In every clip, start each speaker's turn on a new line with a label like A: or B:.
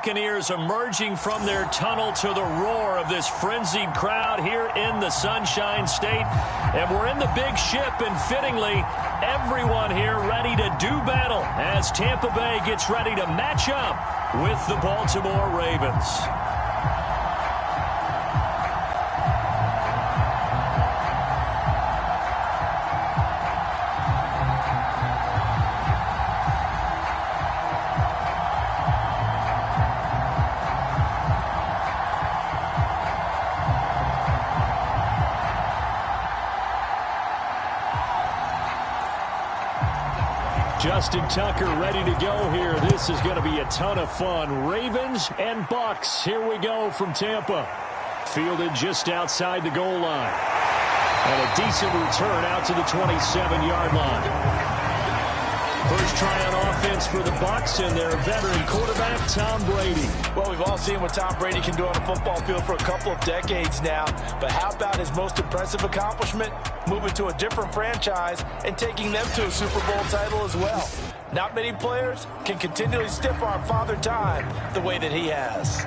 A: Buccaneers emerging from their tunnel to the roar of this frenzied crowd here in the Sunshine State. And we're in the big ship, and fittingly, everyone here ready to do battle as Tampa Bay gets ready to match up with the Baltimore Ravens. Justin Tucker ready to go here. This is going to be a ton of fun. Ravens and Bucks. Here we go from Tampa. Fielded just outside the goal line. And a decent return out to the 27-yard line. First try on offense for the Bucs and their veteran quarterback, Tom Brady.
B: Well, we've all seen what Tom Brady can do on a football field for a couple of decades now. But how about his most impressive accomplishment? Moving to a different franchise and taking them to a Super Bowl title as well. Not many players can continually stiff-arm Father Time the way that he has.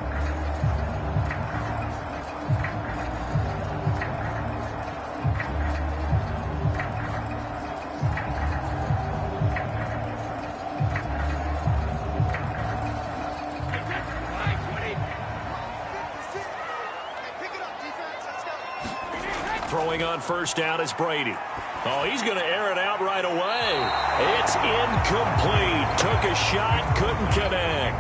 A: Throwing on first down is Brady. Oh, he's going to air it out right away. It's incomplete. Took a shot, couldn't connect.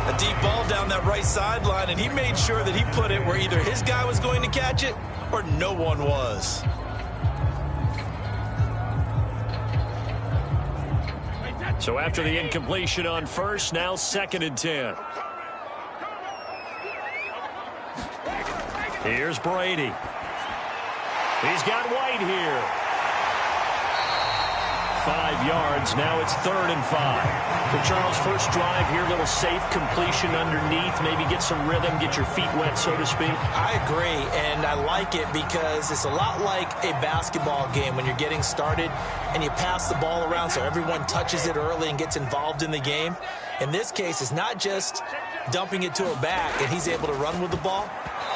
B: A deep ball down that right sideline, and he made sure that he put it where either his guy was going to catch it or no one was.
A: So after the incompletion on first, now 2nd and 10. Here's Brady. He's got White here. 5 yards. Now it's 3rd and 5. For Charles, first drive here, little safe completion underneath. Maybe get some rhythm, get your feet wet, so to speak.
B: I agree, and I like it because it's a lot like a basketball game when you're getting started and you pass the ball around so everyone touches it early and gets involved in the game. In this case, it's not just dumping it to a back and he's able to run with the ball,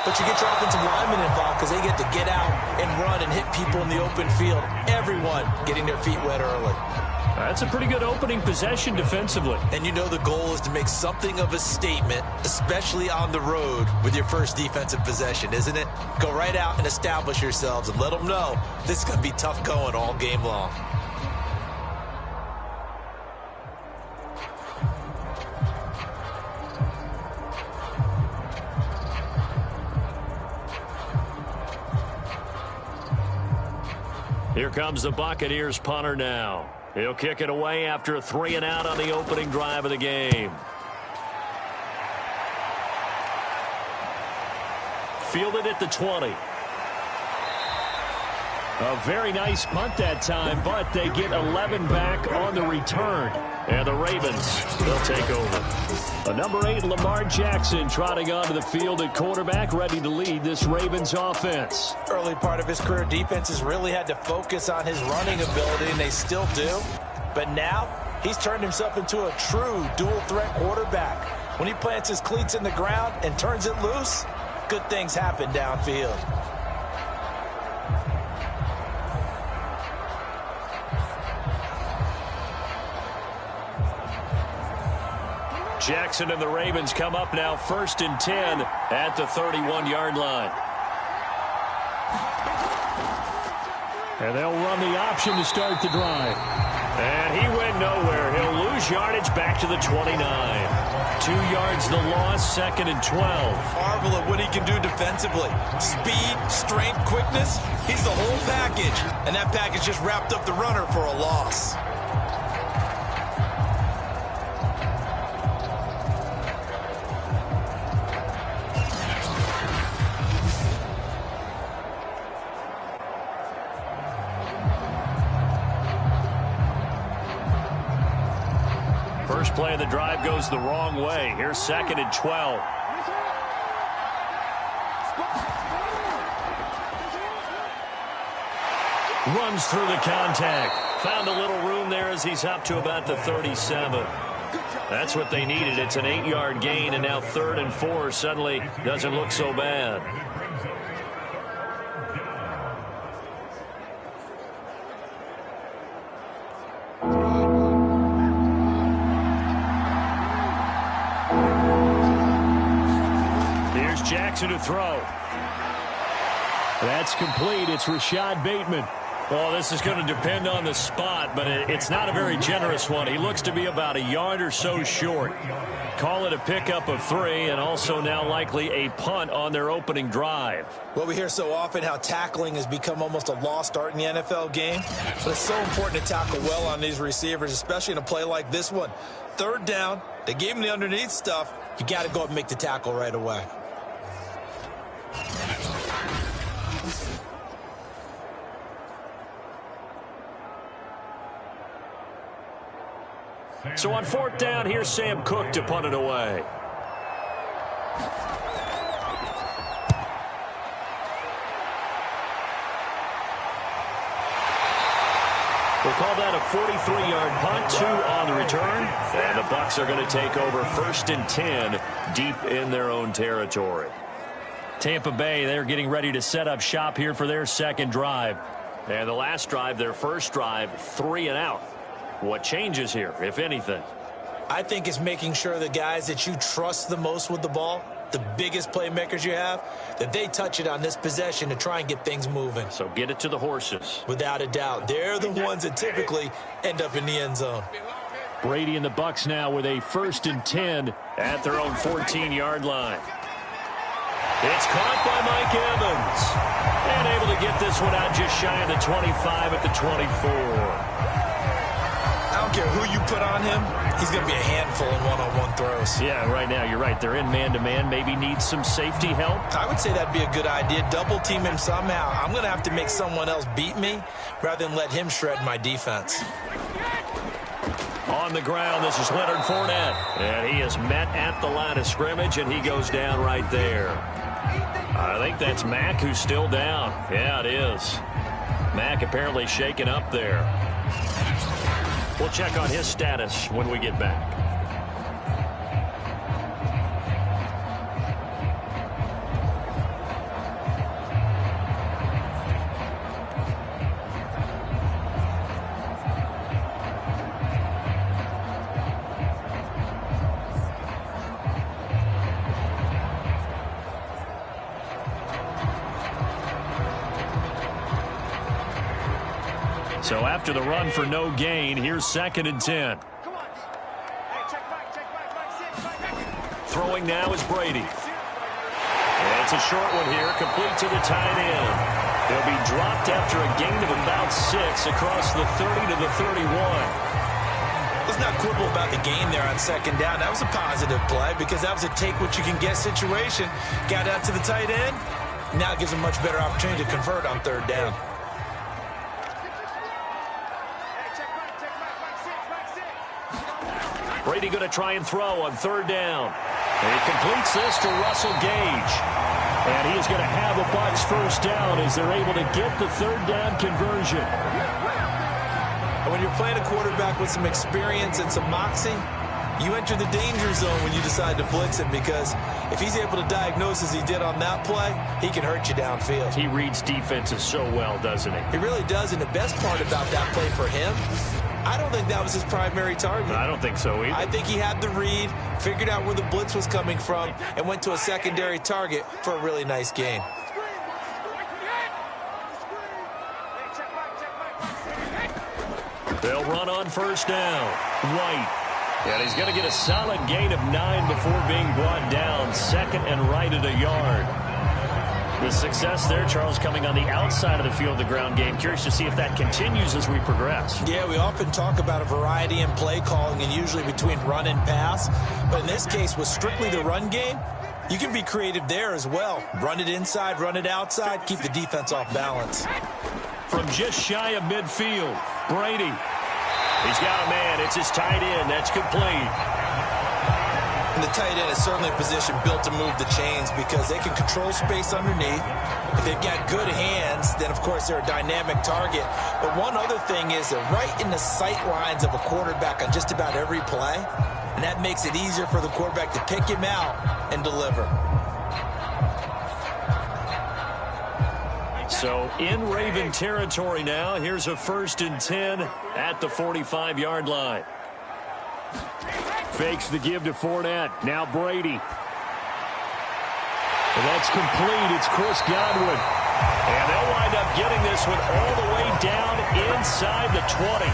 B: but you get your offensive linemen involved because they get to get out and run and hit people in the open field. Everyone getting their feet wet early.
A: That's a pretty good opening possession defensively.
B: And you know the goal is to make something of a statement, especially on the road with your first defensive possession, isn't it? Go right out and establish yourselves and let them know this is going to be tough going all game long.
A: Here comes the Buccaneers punter now. He'll kick it away after a 3-and-out on the opening drive of the game. Fielded at the 20. A very nice punt that time, but they get 11 back on the return. And the Ravens, they'll take over. A number 8, Lamar Jackson, trotting onto the field at quarterback, ready to lead this Ravens offense.
B: Early part of his career, defenses really had to focus on his running ability, and they still do. But now, he's turned himself into a true dual-threat quarterback. When he plants his cleats in the ground and turns it loose, good things happen downfield.
A: Jackson and the Ravens come up now 1st and 10 at the 31-yard line. And they'll run the option to start the drive. And he went nowhere. He'll lose yardage back to the 29. 2 yards the loss, 2nd and 12.
B: Marvel at what he can do defensively. Speed, strength, quickness. He's the whole package. And that package just wrapped up the runner for a loss.
A: First play of the drive goes the wrong way. Here's 2nd and 12. Runs through the contact. Found a little room there as he's up to about the 37. That's what they needed. It's an 8-yard gain, and now 3rd and 4 suddenly doesn't look so bad. Here's Jackson to throw. That's complete. It's Rashad Bateman. Well, this is going to depend on the spot, but it's not a very generous one. He looks to be about a yard or so short. Call it a pickup of 3, and also now likely a punt on their opening drive.
B: Well, we hear so often how tackling has become almost a lost art in the NFL game, but it's so important to tackle well on these receivers, especially in a play like this one. 3rd down, they gave him the underneath stuff. You got to go up and make the tackle right away.
A: So on 4th down, here's Sam Cook to punt it away. We'll call that a 43-yard punt, 2 on the return. And the Bucs are going to take over 1st and 10 deep in their own territory. Tampa Bay, they're getting ready to set up shop here for their 2nd drive. And the last drive, their 1st drive, 3 and out. What changes here, if anything?
B: I think it's making sure the guys that you trust the most with the ball, the biggest playmakers you have, that they touch it on this possession to try and get things moving.
A: So get it to the horses.
B: Without a doubt. They're the ones that typically end up in the end zone.
A: Brady and the Bucs now with a 1st and 10 at their own 14-yard line. It's caught by Mike Evans. And able to get this one out just shy of the 25 at the 24.
B: I don't care who you put on him, he's going to be a handful in one-on-one throws.
A: Yeah, right now, you're right. They're in man-to-man. Maybe needs some safety help.
B: I would say that'd be a good idea. Double team him somehow. I'm going to have to make someone else beat me rather than let him shred my defense.
A: On the ground, this is Leonard Fournette. And he is met at the line of scrimmage, and he goes down right there. I think that's Mack who's still down. Yeah, it is. Mack apparently shaken up there. We'll check on his status when we get back. So after the run for no gain, here's 2nd and 10. Throwing now is Brady. And it's a short one here, complete to the tight end. They'll be dropped after a gain of about 6 across the 30 to the 31.
B: Let's not quibble about the gain there on 2nd down. That was a positive play because that was a take-what-you-can-get situation. Got out to the tight end. Now it gives a much better opportunity to convert on 3rd down.
A: Brady going to try and throw on 3rd down. And he completes this to Russell Gage. And he is going to have a Bucs 1st down as they're able to get the 3rd down conversion.
B: And when you're playing a quarterback with some experience and some moxie, you enter the danger zone when you decide to blitz him, because if he's able to diagnose as he did on that play, he can hurt you downfield.
A: He reads defenses so well, doesn't he?
B: He really does, and the best part about that play for him, I don't think that was his primary target.
A: I don't think so either.
B: I think he had the read, figured out where the blitz was coming from, and went to a secondary target for a really nice gain.
A: They'll run on 1st down. White. And he's going to get a solid gain of 9 before being brought down. 2nd and right at a yard. The success there, Charles, coming on the outside of the field, the ground game. Curious to see if that continues as we progress.
B: Yeah, we often talk about a variety in play calling and usually between run and pass. But in this case, with strictly the run game, you can be creative there as well. Run it inside, run it outside, keep the defense off balance.
A: From just shy of midfield, Brady. He's got a man. It's his tight end. That's complete.
B: And the tight end is certainly a position built to move the chains because they can control space underneath. If they've got good hands, then, of course, they're a dynamic target. But one other thing is that right in the sight lines of a quarterback on just about every play, and that makes it easier for the quarterback to pick him out and deliver.
A: So in Raven territory now. Here's a 1st and 10 at the 45-yard line. Fakes the give to Fournette. Now Brady. And that's complete. It's Chris Godwin. And they'll wind up getting this one all the way down inside the 20.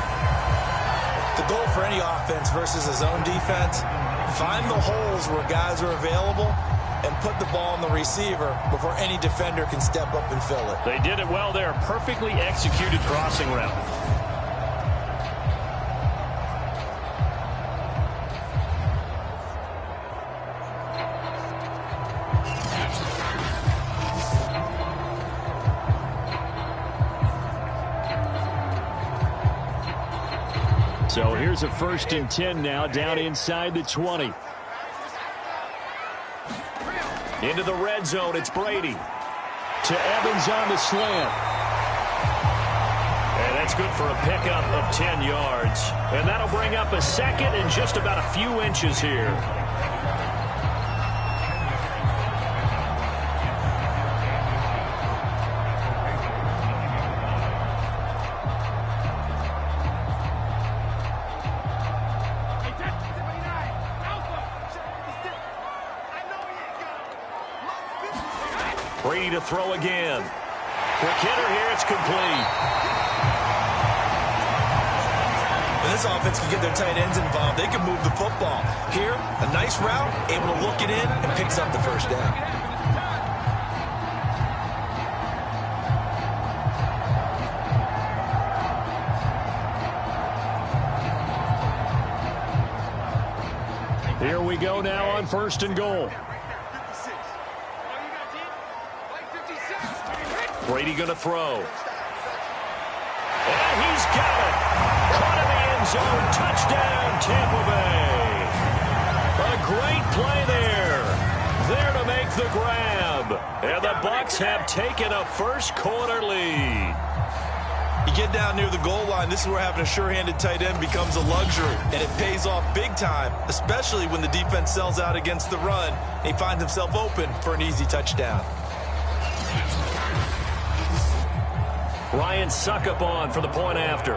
B: The goal for any offense versus his own defense, find the holes where guys are available and put the ball on the receiver before any defender can step up and fill it.
A: They did it well there. Perfectly executed crossing route. So here's a 1st and 10 now, down inside the 20. Into the red zone, it's Brady. To Evans on the slant. And that's good for a pickup of 10 yards. And that'll bring up a 2nd and just about a few inches here. Brady to throw again. Quick hitter here, it's complete.
B: When this offense can get their tight ends involved, they can move the football. Here, a nice route, able to look it in, and picks up the 1st down.
A: Here we go now on 1st and goal. Brady going to throw. And he's got it. Caught in the end zone. Touchdown, Tampa Bay. A great play there. There to make the grab. And the Bucs have taken a 1st quarter lead.
B: You get down near the goal line, this is where having a sure-handed tight end becomes a luxury, and it pays off big time, especially when the defense sells out against the run, and he finds himself open for an easy touchdown.
A: Ryan Suckup on for the point after.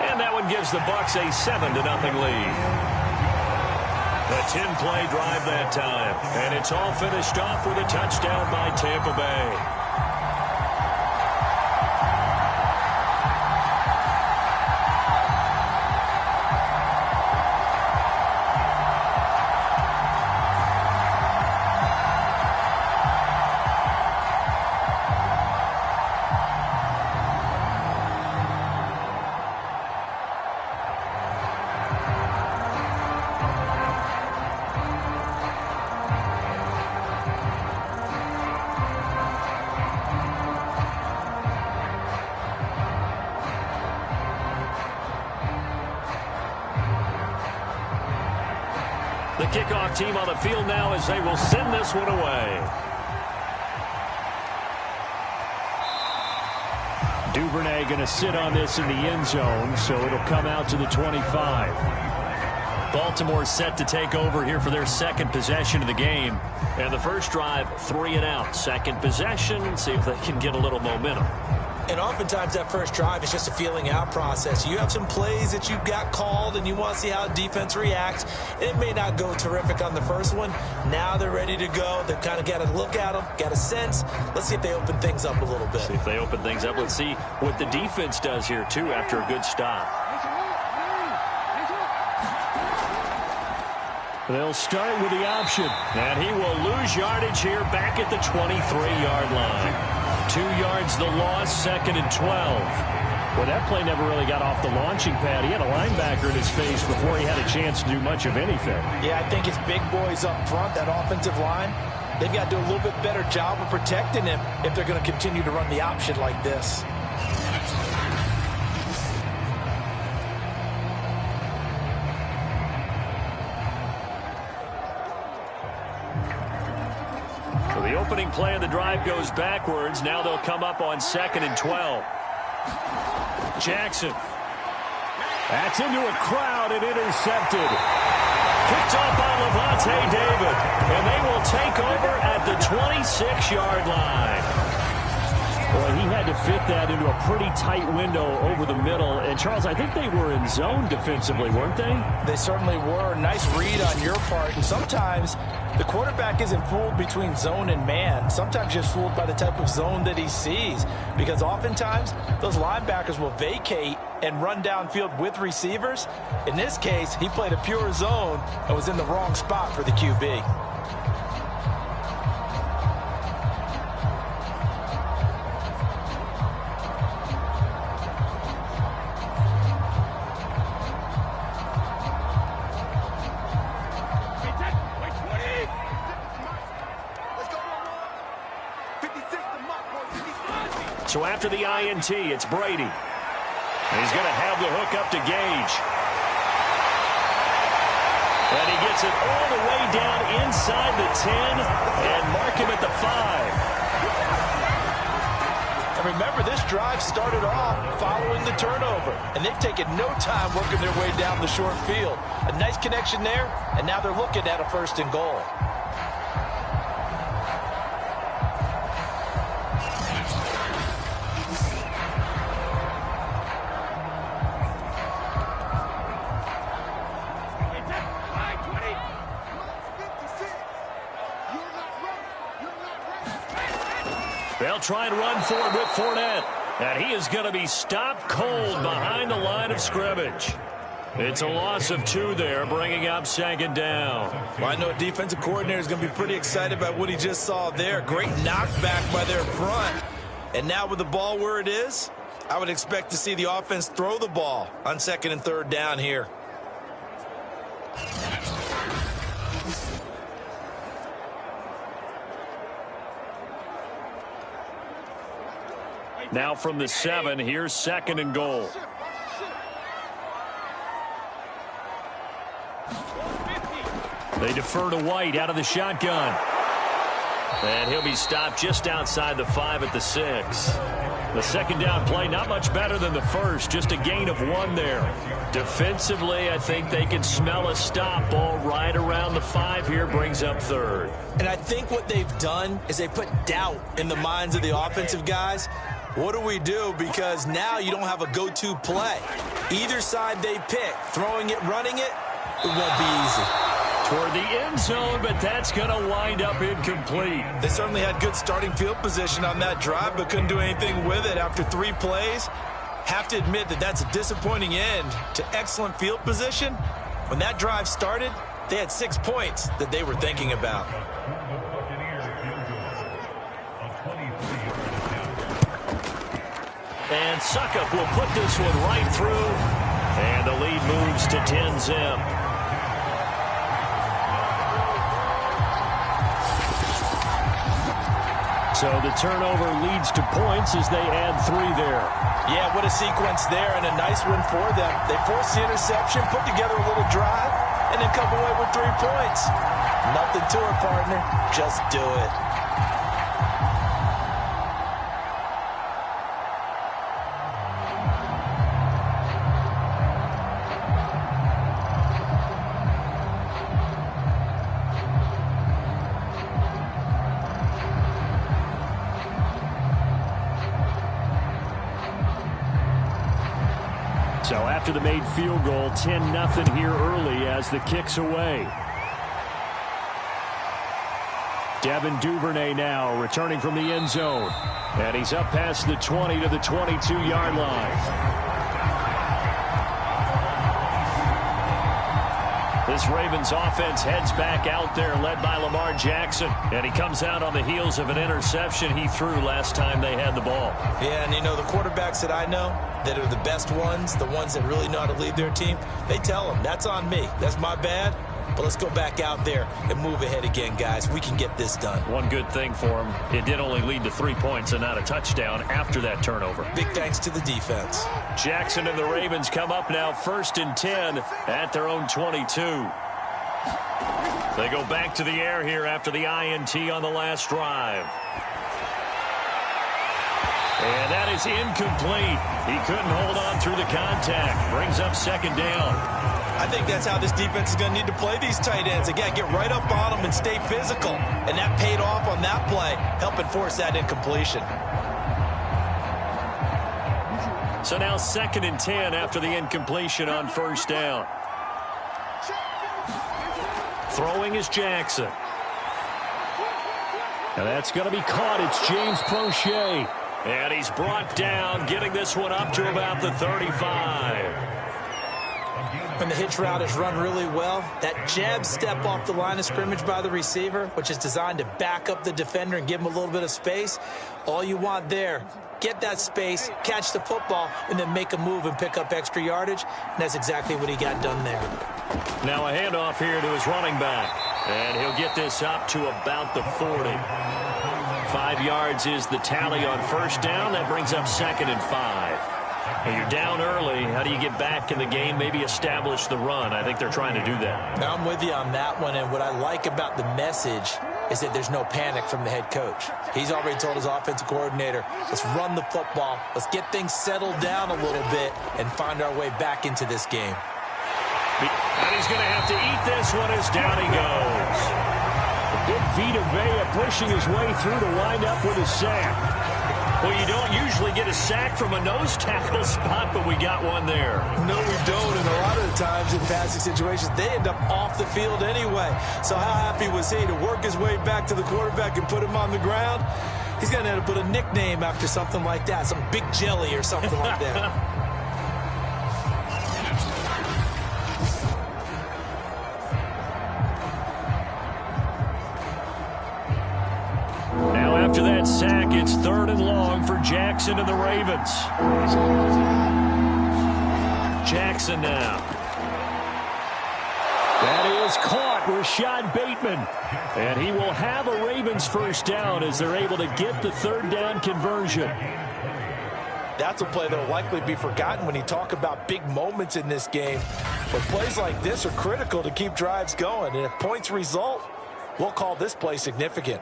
A: And that one gives the Bucs a 7-0 lead. A 10-play drive that time. And it's all finished off with a touchdown by Tampa Bay. The kickoff team on the field now as they will send this one away. Duvernay going to sit on this in the end zone, so it'll come out to the 25. Baltimore set to take over here for their 2nd possession of the game. And the first drive, 3 and out. 2nd possession, see if they can get a little momentum.
B: And oftentimes that first drive is just a feeling out process. You have some plays that you've got called and you want to see how defense reacts. It may not go terrific on the first one. Now they're ready to go. They've kind of got to look at them, got a sense. Let's see if they open things up a little bit.
A: See if they open things up. Let's see what the defense does here, too, after a good stop. They'll start with the option. And he will lose yardage here back at the 23-yard line. 2 yards the loss, 2nd and 12. Well, that play never really got off the launching pad. He had a linebacker in his face before he had a chance to do much of anything.
B: Yeah, I think it's big boys up front, that offensive line. They've got to do a little bit better job of protecting him if they're going to continue to run the option like this.
A: The opening play of the drive goes backwards. Now they'll come up on 2nd and 12. Jackson That's into a crowd and intercepted. Picked up by Levante David. And they will take over at the 26-yard line. Boy, he had to fit that into a pretty tight window over the middle. And, Charles, I think they were in zone defensively, weren't they?
B: They certainly were. Nice read on your part. And sometimes the quarterback isn't fooled between zone and man. Sometimes just fooled by the type of zone that he sees. Because oftentimes, those linebackers will vacate and run downfield with receivers. In this case, he played a pure zone and was in the wrong spot for the QB.
A: So after the INT, it's Brady. He's going to have the hook up to Gage. And he gets it all the way down inside the 10 and mark him at the 5.
B: And remember, this drive started off following the turnover. And they've taken no time working their way down the short field. A nice connection there, and now they're looking at a 1st and goal.
A: They'll try and run for it with Fournette. And he is going to be stopped cold behind the line of scrimmage. It's a loss of 2 there, bringing up 2nd down.
B: Well, I know a defensive coordinator is going to be pretty excited about what he just saw there. Great knockback by their front. And now with the ball where it is, I would expect to see the offense throw the ball on 2nd and 3rd down here.
A: Now from the 7, here's 2nd and goal. They defer to White out of the shotgun. And he'll be stopped just outside the 5 at the 6. The 2nd down play, not much better than the first, just a gain of 1 there. Defensively, I think they can smell a stop. Ball right around the 5 here, brings up 3rd.
B: And I think what they've done is they put doubt in the minds of the offensive guys. What do we do? Because now you don't have a go-to play. Either side they pick, throwing it, running it, it won't be easy.
A: Toward the end zone, but that's going to wind up incomplete.
B: They certainly had good starting field position on that drive, but couldn't do anything with it after 3 plays. Have to admit that that's a disappointing end to excellent field position. When that drive started, they had 6 points that they were thinking about.
A: And Suckup will put this one right through. And the lead moves to 10-zip. So the turnover leads to points as they add 3 there.
B: Yeah, what a sequence there, and a nice one for them. They forced the interception, put together a little drive, and then come away with 3 points. Nothing to it, partner. Just do it.
A: So after the made field goal, 10-0 here early as the kick's away. Devin Duvernay now returning from the end zone. And he's up past the 20 to the 22-yard line. This Ravens offense heads back out there, led by Lamar Jackson. And he comes out on the heels of an interception he threw last time they had the ball.
B: Yeah, and you know, the quarterbacks that I know that are the best ones, the ones that really know how to lead their team, they tell them, that's on me. That's my bad. But let's go back out there and move ahead again, guys. We can get this done.
A: One good thing for him, it did only lead to 3 points and not a touchdown after that turnover.
B: Big thanks to the defense.
A: Jackson and the Ravens come up now 1st and 10 at their own 22. They go back to the air here after the INT on the last drive. And that is incomplete. He couldn't hold on through the contact. Brings up second down.
B: I think that's how this defense is going to need to play these tight ends. Again, get right up on them and stay physical. And that paid off on that play, helping force that incompletion.
A: So now 2nd and 10 after the incompletion on first down. Throwing is Jackson. And that's going to be caught. It's James Prochet. And he's brought down, getting this one up to about the 35.
B: When the hitch route is run really well, that jab step off the line of scrimmage by the receiver, which is designed to back up the defender and give him a little bit of space, all you want there, get that space, catch the football, and then make a move and pick up extra yardage. And that's exactly what he got done there.
A: Now a handoff here to his running back. And he'll get this up to about the 40. 5 yards is the tally on first down. That brings up 2nd and 5. And you're down early. How do you get back in the game, maybe establish the run? I think they're trying to do that.
B: Now I'm with you on that one, and what I like about the message is that there's no panic from the head coach. He's already told his offensive coordinator, let's run the football, let's get things settled down a little bit and find our way back into this game.
A: And he's going to have to eat this one as down he goes. Big Vita Vea pushing his way through to wind up with a sack. Well, you don't usually get a sack from a nose tackle spot, but we got one there.
B: No, we don't, and a lot of the times in passing situations, they end up off the field anyway. So how happy was he to work his way back to the quarterback and put him on the ground? He's going to have to put a nickname after something like that, some Big Jelly or something like that.
A: After that sack, it's 3rd and long for Jackson and the Ravens. Jackson now. That is caught. Rashad Bateman. And he will have a Ravens first down as they're able to get the 3rd down conversion.
B: That's a play that will likely be forgotten when you talk about big moments in this game. But plays like this are critical to keep drives going. And if points result, we'll call this play significant.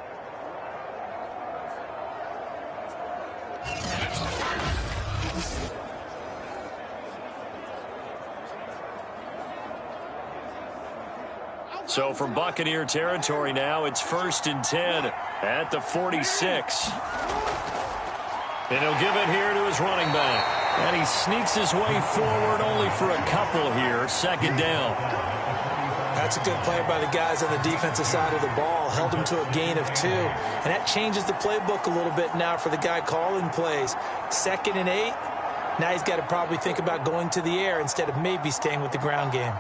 A: So from Buccaneer territory now, it's 1st and 10 at the 46. And he'll give it here to his running back. And he sneaks his way forward only for a couple here. 2nd down.
B: That's a good play by the guys on the defensive side of the ball. Held him to a gain of 2. And that changes the playbook a little bit now for the guy calling plays. 2nd and 8. Now he's got to probably think about going to the air instead of maybe staying with the ground game.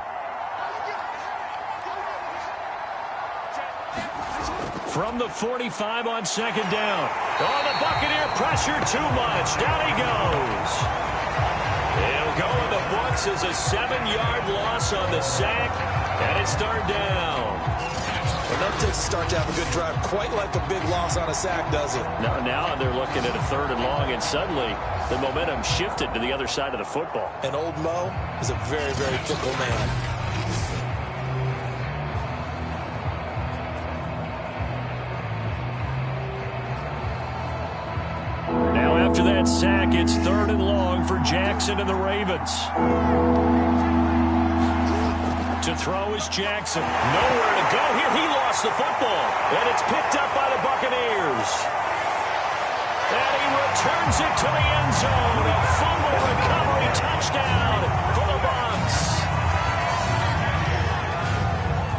A: From the 45 on 2nd down. Oh, the Buccaneer pressure too much. Down he goes. He'll go in the books as a 7-yard loss on the sack, and it's 3rd down.
B: Well, that takes a start to have a good drive, quite like a big loss on a sack, does it?
A: Now they're looking at a 3rd and long, and suddenly the momentum shifted to the other side of the football.
B: And old Mo is a very, very fickle man.
A: After that sack, it's 3rd and long for Jackson and the Ravens. To throw is Jackson. Nowhere to go here. He lost the football. And it's picked up by the Buccaneers. And he returns it to the end zone. A fumble recovery touchdown for the Bucs.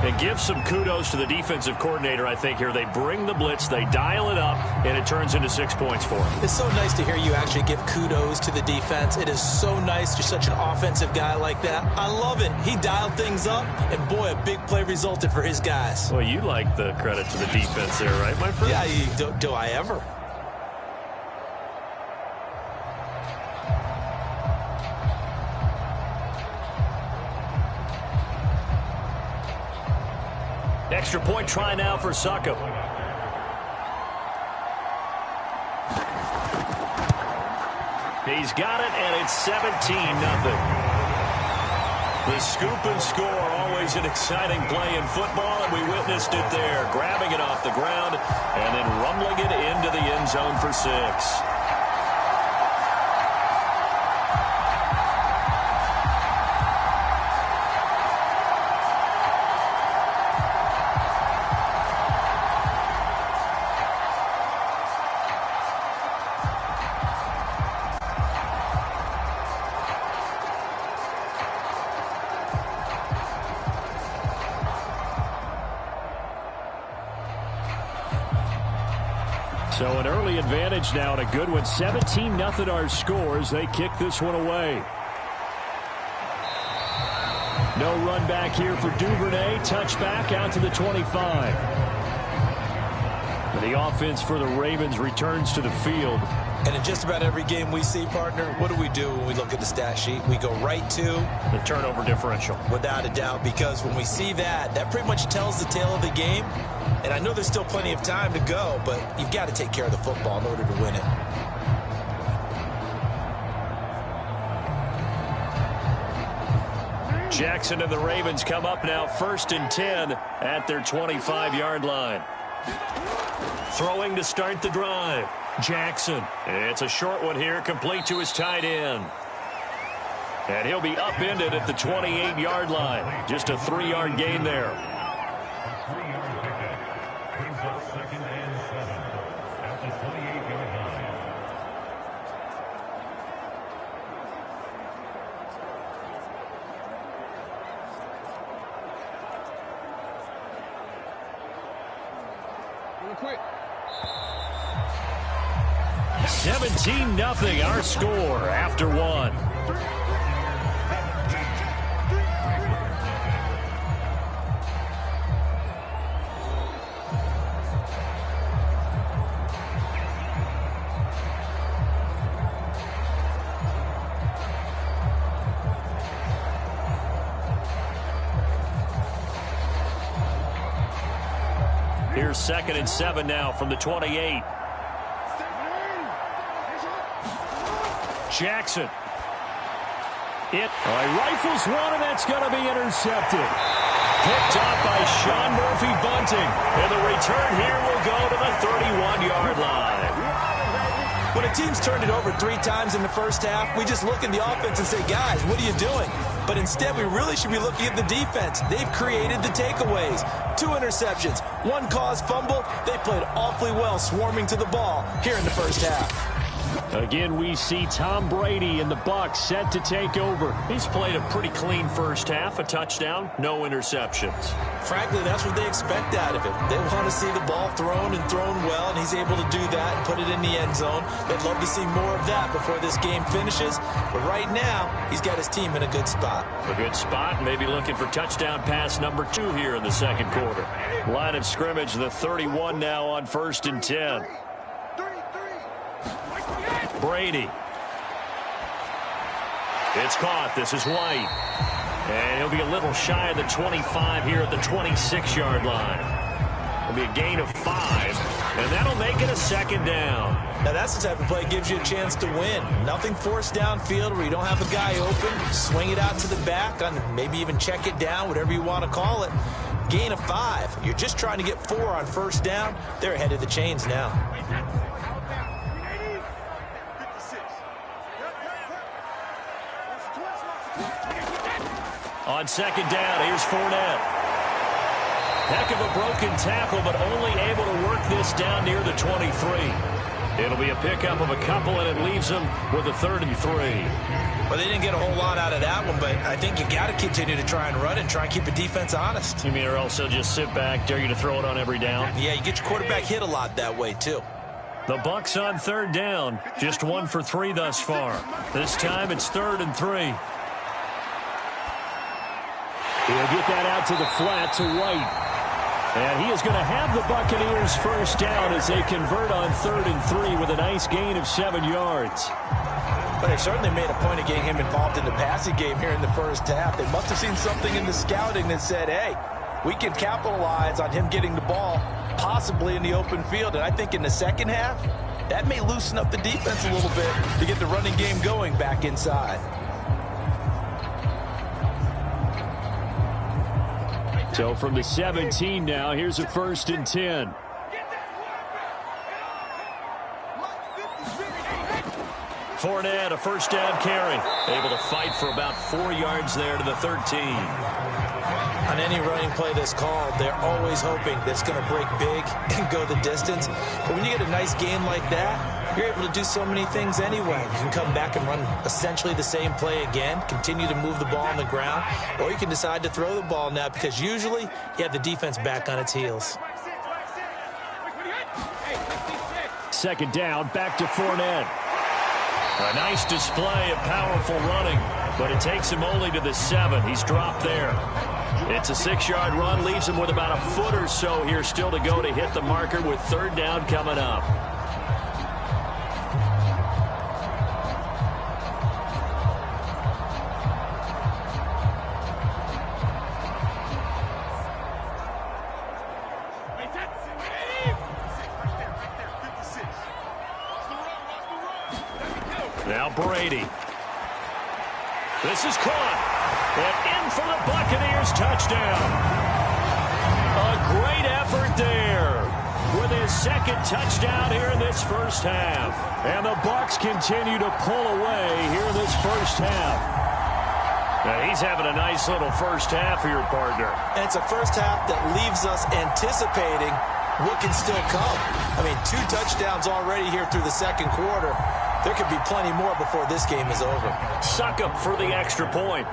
A: And give some kudos to the defensive coordinator, I think, here. They bring the blitz, they dial it up, and it turns into 6 points for him.
B: It's so nice to hear you actually give kudos to the defense. It is so nice. You're such an offensive guy like that. I love it. He dialed things up, and boy, a big play resulted for his guys.
A: Well, you like the credit to the defense there, right, my friend?
B: Yeah, do I ever?
A: Extra point try now for Suckup. He's got it, and it's 17-0. The scoop and score, always an exciting play in football, and we witnessed it there, grabbing it off the ground and then rumbling it into the end zone for 6. So an early advantage now and a good one. 17-0 our scores. They kick this one away. No run back here for Duvernay. Touchback out to the 25. The offense for the Ravens returns to the field.
B: And in just about every game we see, partner, what do when we look at the stat sheet? We go right to
A: the turnover differential.
B: Without a doubt, because when we see that, that pretty much tells the tale of the game. And I know there's still plenty of time to go, but you've got to take care of the football in order to win it.
A: Jackson and the Ravens come up now 1st and 10 at their 25-yard line. Throwing to start the drive. Jackson. It's a short one here, complete to his tight end. And he'll be upended at the 28-yard line. Just a 3-yard gain there.
C: Quick.
A: 17-0 our score after one. Here's 2nd and 7 now from the 28. Jackson. Rifles one, and that's going to be intercepted. Picked up by Sean Murphy-Bunting. And the return here will go to the 31-yard line.
B: When a team's turned it over 3 times in the first half, we just look at the offense and say, guys, what are you doing? But instead, we really should be looking at the defense. They've created the takeaways. 2 interceptions, 1 caused fumble. They played awfully well swarming to the ball here in the first half.
A: Again, we see Tom Brady and the Bucs set to take over. He's played a pretty clean first half, a touchdown, no interceptions.
B: Frankly, that's what they expect out of him. They want to see the ball thrown and thrown well, and he's able to do that and put it in the end zone. They'd love to see more of that before this game finishes. But right now, he's got his team in a good spot.
A: A good spot, maybe looking for touchdown pass number 2 here in the second quarter. Line of scrimmage, the 31 now on 1st and 10. Brady. It's caught. This is White. And he'll be a little shy of the 25 here at the 26-yard line. It'll be a gain of 5. And that'll make it a 2nd down.
B: Now that's the type of play that gives you a chance to win. Nothing forced downfield where you don't have a guy open. Swing it out to the back, maybe even check it down, whatever you want to call it. Gain of 5. You're just trying to get 4 on 1st down. They're ahead of the chains now.
A: On 2nd down, here's Fournette. Heck of a broken tackle, but only able to work this down near the 23. It'll be a pickup of a couple, and it leaves them with a 3rd and 3.
B: Well, they didn't get a whole lot out of that one, but I think you got to continue to try and run and try and keep the defense honest.
A: You mean or else they'll just sit back, dare you to throw it on every down?
B: Yeah, you get your quarterback hit a lot that way, too.
A: The Bucs on 3rd down, just 1 for 3 thus far. This time it's 3rd and 3. He'll get that out to the flat to White. And he is going to have the Buccaneers 1st down as they convert on 3rd and 3 with a nice gain of 7 yards.
B: But they certainly made a point of getting him involved in the passing game here in the first half. They must have seen something in the scouting that said, hey, we can capitalize on him getting the ball possibly in the open field. And I think in the second half, that may loosen up the defense a little bit to get the running game going back inside.
A: So from the 17 now, here's a 1st and 10. Fournette, a 1st down carry. Able to fight for about 4 yards there to the 13.
B: On any running play that's called, they're always hoping that it's going to break big and go the distance. But when you get a nice game like that, you're able to do so many things anyway. You can come back and run essentially the same play again, continue to move the ball on the ground, or you can decide to throw the ball now because usually you have the defense back on its heels.
A: Second down, back to Fournette. A nice display of powerful running, but it takes him only to the 7. He's dropped there. It's a 6-yard run, leaves him with about a foot or so here still to go to hit the marker with third down coming up. Now Brady. This is caught. And in for the Buccaneers touchdown. A great effort there with his second touchdown here in this first half. And the Bucs continue to pull away here in this first half. Now he's having a nice little first half here, partner.
B: And it's a first half that leaves us anticipating what can still come. I mean, 2 touchdowns already here through the second quarter. There could be plenty more before this game is over.
A: Suck up for the extra point.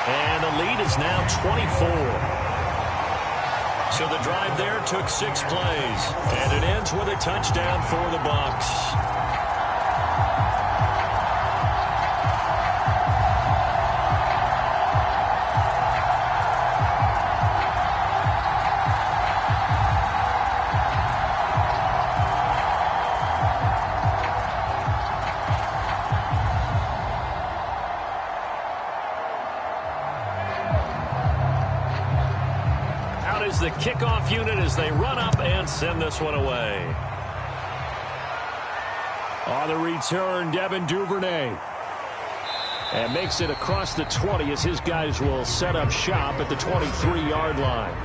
A: And the lead is now 24. So the drive there took 6 plays. And it ends with a touchdown for the Bucs. The kickoff unit as they run up and send this one away. On the return, Devin Duvernay. And makes it across the 20 as his guys will set up shop at the 23-yard line.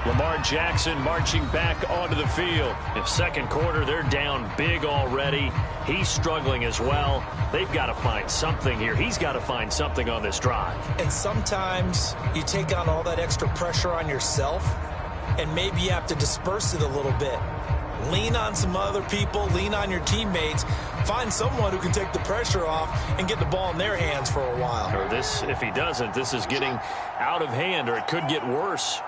A: Lamar Jackson marching back onto the field. In second quarter, they're down big already. He's struggling as well. They've got to find something here. He's got to find something on this drive.
B: And sometimes you take on all that extra pressure on yourself, and maybe you have to disperse it a little bit. Lean on some other people. Lean on your teammates. Find someone who can take the pressure off and get the ball in their hands for a while.
A: Or this, if he doesn't, this is getting out of hand, or it could get worse.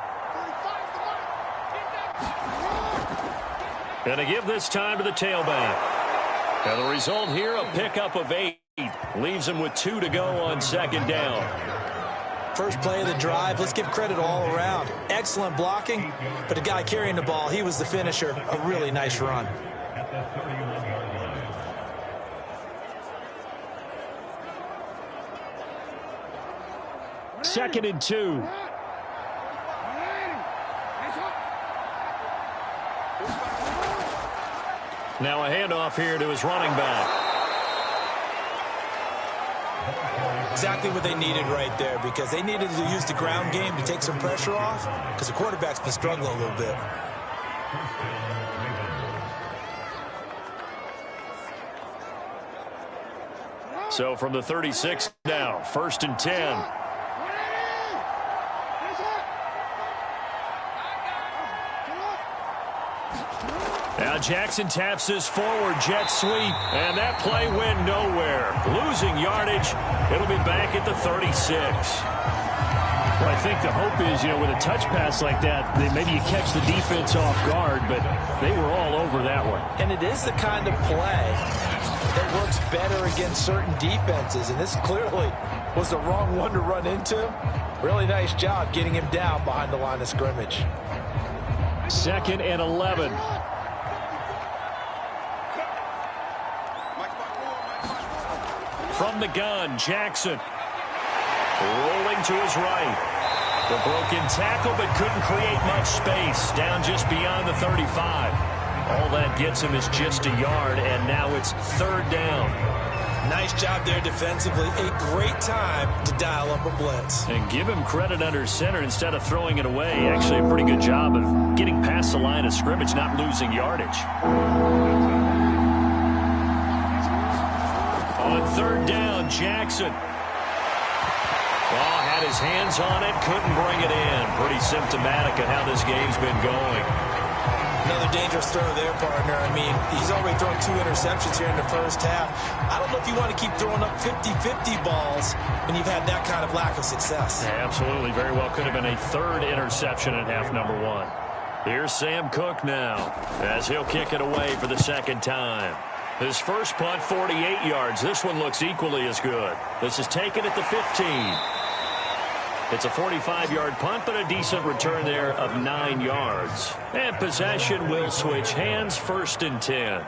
A: Going to give this time to the tailback. And the result here, a pickup of 8. Leaves him with 2 to go on second down.
B: First play of the drive, let's give credit all around. Excellent blocking, but the guy carrying the ball, he was the finisher. A really nice run.
A: Second and 2. Now a handoff here to his running back.
B: Exactly what they needed right there, because they needed to use the ground game to take some pressure off, because the quarterback's been struggling a little bit.
A: So from the 36 now, 1st and 10. Now Jackson taps his forward jet sweep, and that play went nowhere. Losing yardage. It'll be back at the 36. Well, I think the hope is, with a touch pass like that, maybe you catch the defense off guard, but they were all over that one.
B: And it is the kind of play that works better against certain defenses, and this clearly was the wrong one to run into. Really nice job getting him down behind the line of scrimmage.
A: 2nd and 11. From the gun, Jackson. Rolling to his right. The broken tackle, but couldn't create much space. Down just beyond the 35. All that gets him is just a yard, and now it's 3rd down.
B: Nice job there defensively. A great time to dial up a blitz.
A: And give him credit under center instead of throwing it away. Actually, a pretty good job of getting past the line of scrimmage, not losing yardage. On 3rd down, Jackson. Oh, had his hands on it, couldn't bring it in. Pretty symptomatic of how this game's been going.
B: Another dangerous throw there, partner. I mean, he's already thrown 2 interceptions here in the first half. I don't know if you want to keep throwing up 50-50 balls when you've had that kind of lack of success.
A: Yeah, absolutely. Very well could have been a 3rd interception in half number 1. Here's Sam Cook now as he'll kick it away for the 2nd time. His first punt, 48 yards. This one looks equally as good. This is taken at the 15. It's a 45-yard punt, but a decent return there of 9 yards. And possession will switch hands, 1st and 10.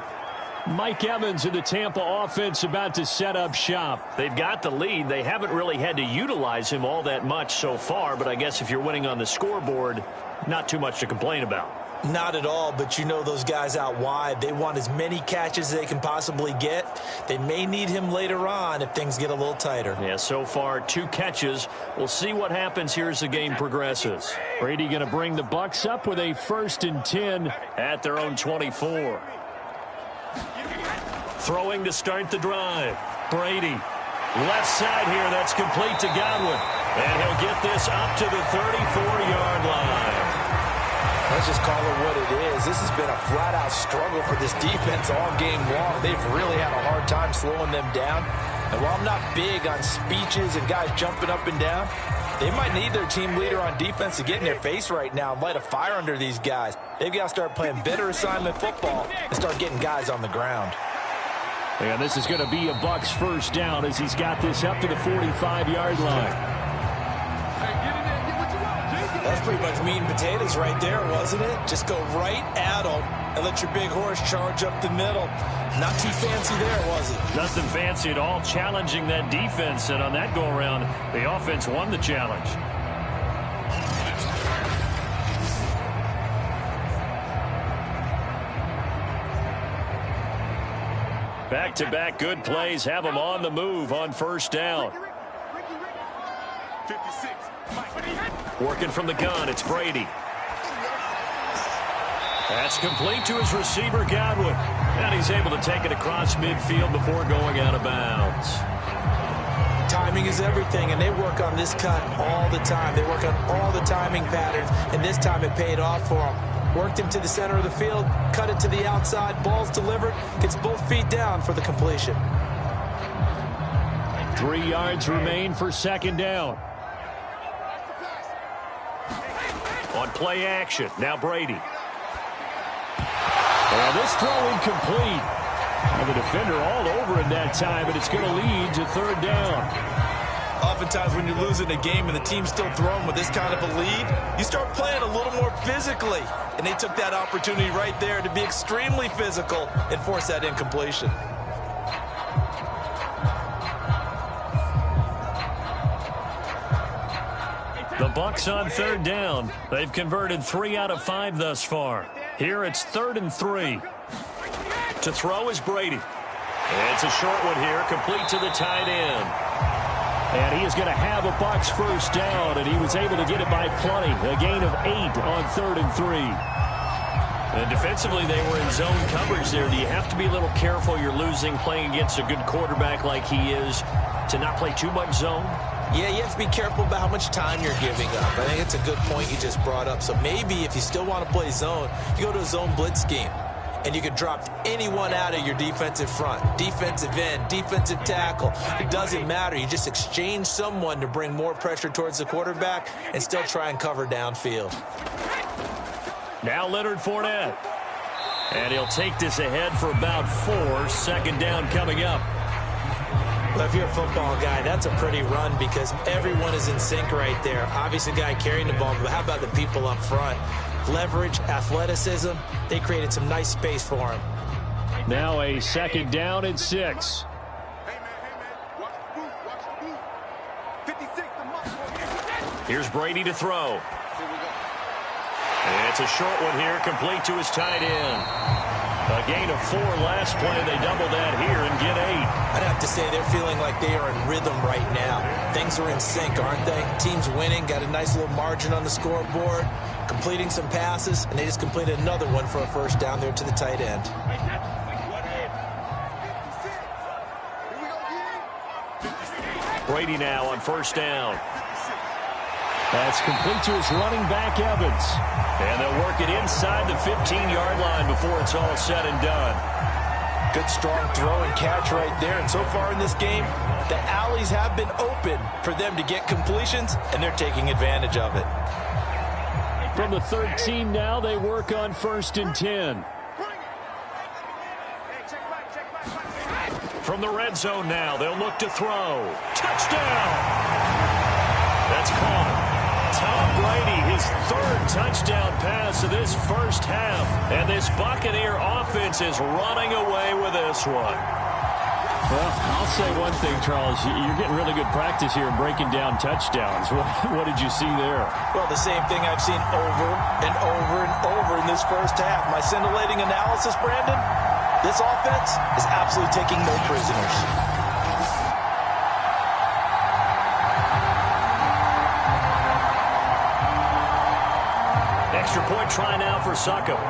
A: Mike Evans in the Tampa offense about to set up shop. They've got the lead. They haven't really had to utilize him all that much so far, but I guess if you're winning on the scoreboard, not too much to complain about.
B: Not at all, but you know those guys out wide, they want as many catches as they can possibly get. They may need him later on if things get a little tighter.
A: Yeah, so far 2 catches. We'll see what happens here as the game progresses. Brady going to bring the Bucs up with a 1st and 10 at their own 24. Throwing to start the drive. Brady. Left side here, that's complete to Godwin. And he'll get this up to the 34-yard line.
B: Let's just call it what it is. This has been a flat-out struggle for this defense all game long. They've really had a hard time slowing them down. And while I'm not big on speeches and guys jumping up and down, they might need their team leader on defense to get in their face right now and light a fire under these guys. They've got to start playing better assignment football and start getting guys on the ground.
A: And this is going to be a Bucs 1st down as he's got this up to the 45-yard line.
B: That's pretty much meat and potatoes right there, wasn't it? Just go right at them and let your big horse charge up the middle. Not too fancy there, was it?
A: Nothing fancy at all, challenging that defense. And on that go-around, the offense won the challenge. Back-to-back good plays have them on the move on 1st down.
C: 56.
A: Working from the gun, it's Brady. That's complete to his receiver, Godwin. And he's able to take it across midfield before going out of bounds.
B: Timing is everything, and they work on this cut all the time. They work on all the timing patterns, and this time it paid off for them. Worked him to the center of the field, cut it to the outside, ball's delivered, gets both feet down for the completion.
A: 3 yards remain for 2nd down. On play action, now Brady. Well, this throw incomplete. And the defender all over it that time, but it's going to lead to 3rd down.
B: Oftentimes when you're losing a game and the team's still throwing with this kind of a lead, you start playing a little more physically. And they took that opportunity right there to be extremely physical and force that incompletion.
A: The Bucs on 3rd down. They've converted 3 out of 5 thus far. Here it's 3rd and 3. To throw is Brady. It's a short one here, complete to the tight end. And he is going to have a Bucs 1st down, and he was able to get it by plenty. A gain of 8 on 3rd and 3. And defensively, they were in zone coverage there. Do you have to be a little careful? You're losing, playing against a good quarterback like he is, to not play too much zone?
B: Yeah, you have to be careful about how much time you're giving up. I think it's a good point you just brought up. So maybe if you still want to play zone, you go to a zone blitz scheme. And you can drop anyone out of your defensive front. Defensive end, defensive tackle. It doesn't matter. You just exchange someone to bring more pressure towards the quarterback and still try and cover downfield.
A: Now Leonard Fournette. And he'll take this ahead for about 4. 2nd down coming up.
B: Well, if you're a football guy, that's a pretty run because everyone is in sync right there. Obviously, the guy carrying the ball, but how about the people up front? Leverage, athleticism, they created some nice space for him.
A: Now a 2nd down and 6. Here's Brady to throw. And it's a short one here, complete to his tight end. A gain of 4 last play. They double that here and get 8.
B: I'd have to say they're feeling like they are in rhythm right now. Things are in sync, aren't they? Team's winning, got a nice little margin on the scoreboard, completing some passes, and they just completed another one for a 1st down there to the tight end.
A: Brady now on 1st down. That's complete to his running back, Evans. And they'll work it inside the 15-yard line before it's all said and done.
B: Good strong throw and catch right there. And so far in this game, the alleys have been open for them to get completions, and they're taking advantage of it.
A: From the 13 now, they work on 1st and 10. From the red zone now, they'll look to throw. Touchdown! That's caught. Tom Brady, his 3rd touchdown pass of this first half. And this Buccaneer offense is running away with this one. Well, I'll say one thing, Charles. You're getting really good practice here in breaking down touchdowns. What did you see there?
B: Well, the same thing I've seen over and over and over in this first half. My scintillating analysis, Brandon, this offense is absolutely taking no prisoners.
A: Extra point try now for Suckup.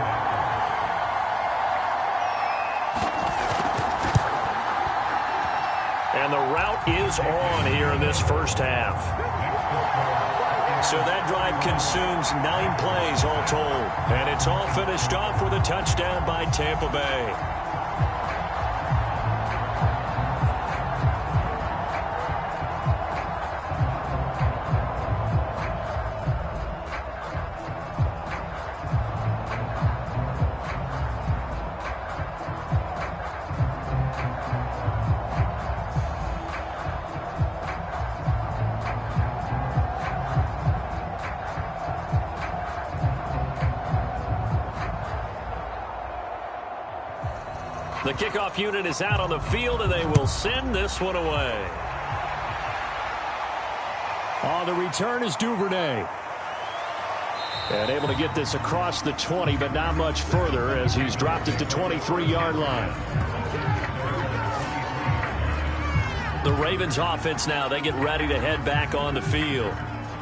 A: And the route is on here in this first half. So that drive consumes 9 plays all told. And it's all finished off with a touchdown by Tampa Bay. The kickoff unit is out on the field, and they will send this one away. On the return is Duvernay. And able to get this across the 20, but not much further as he's dropped it to 23-yard line. The Ravens offense now, they get ready to head back on the field.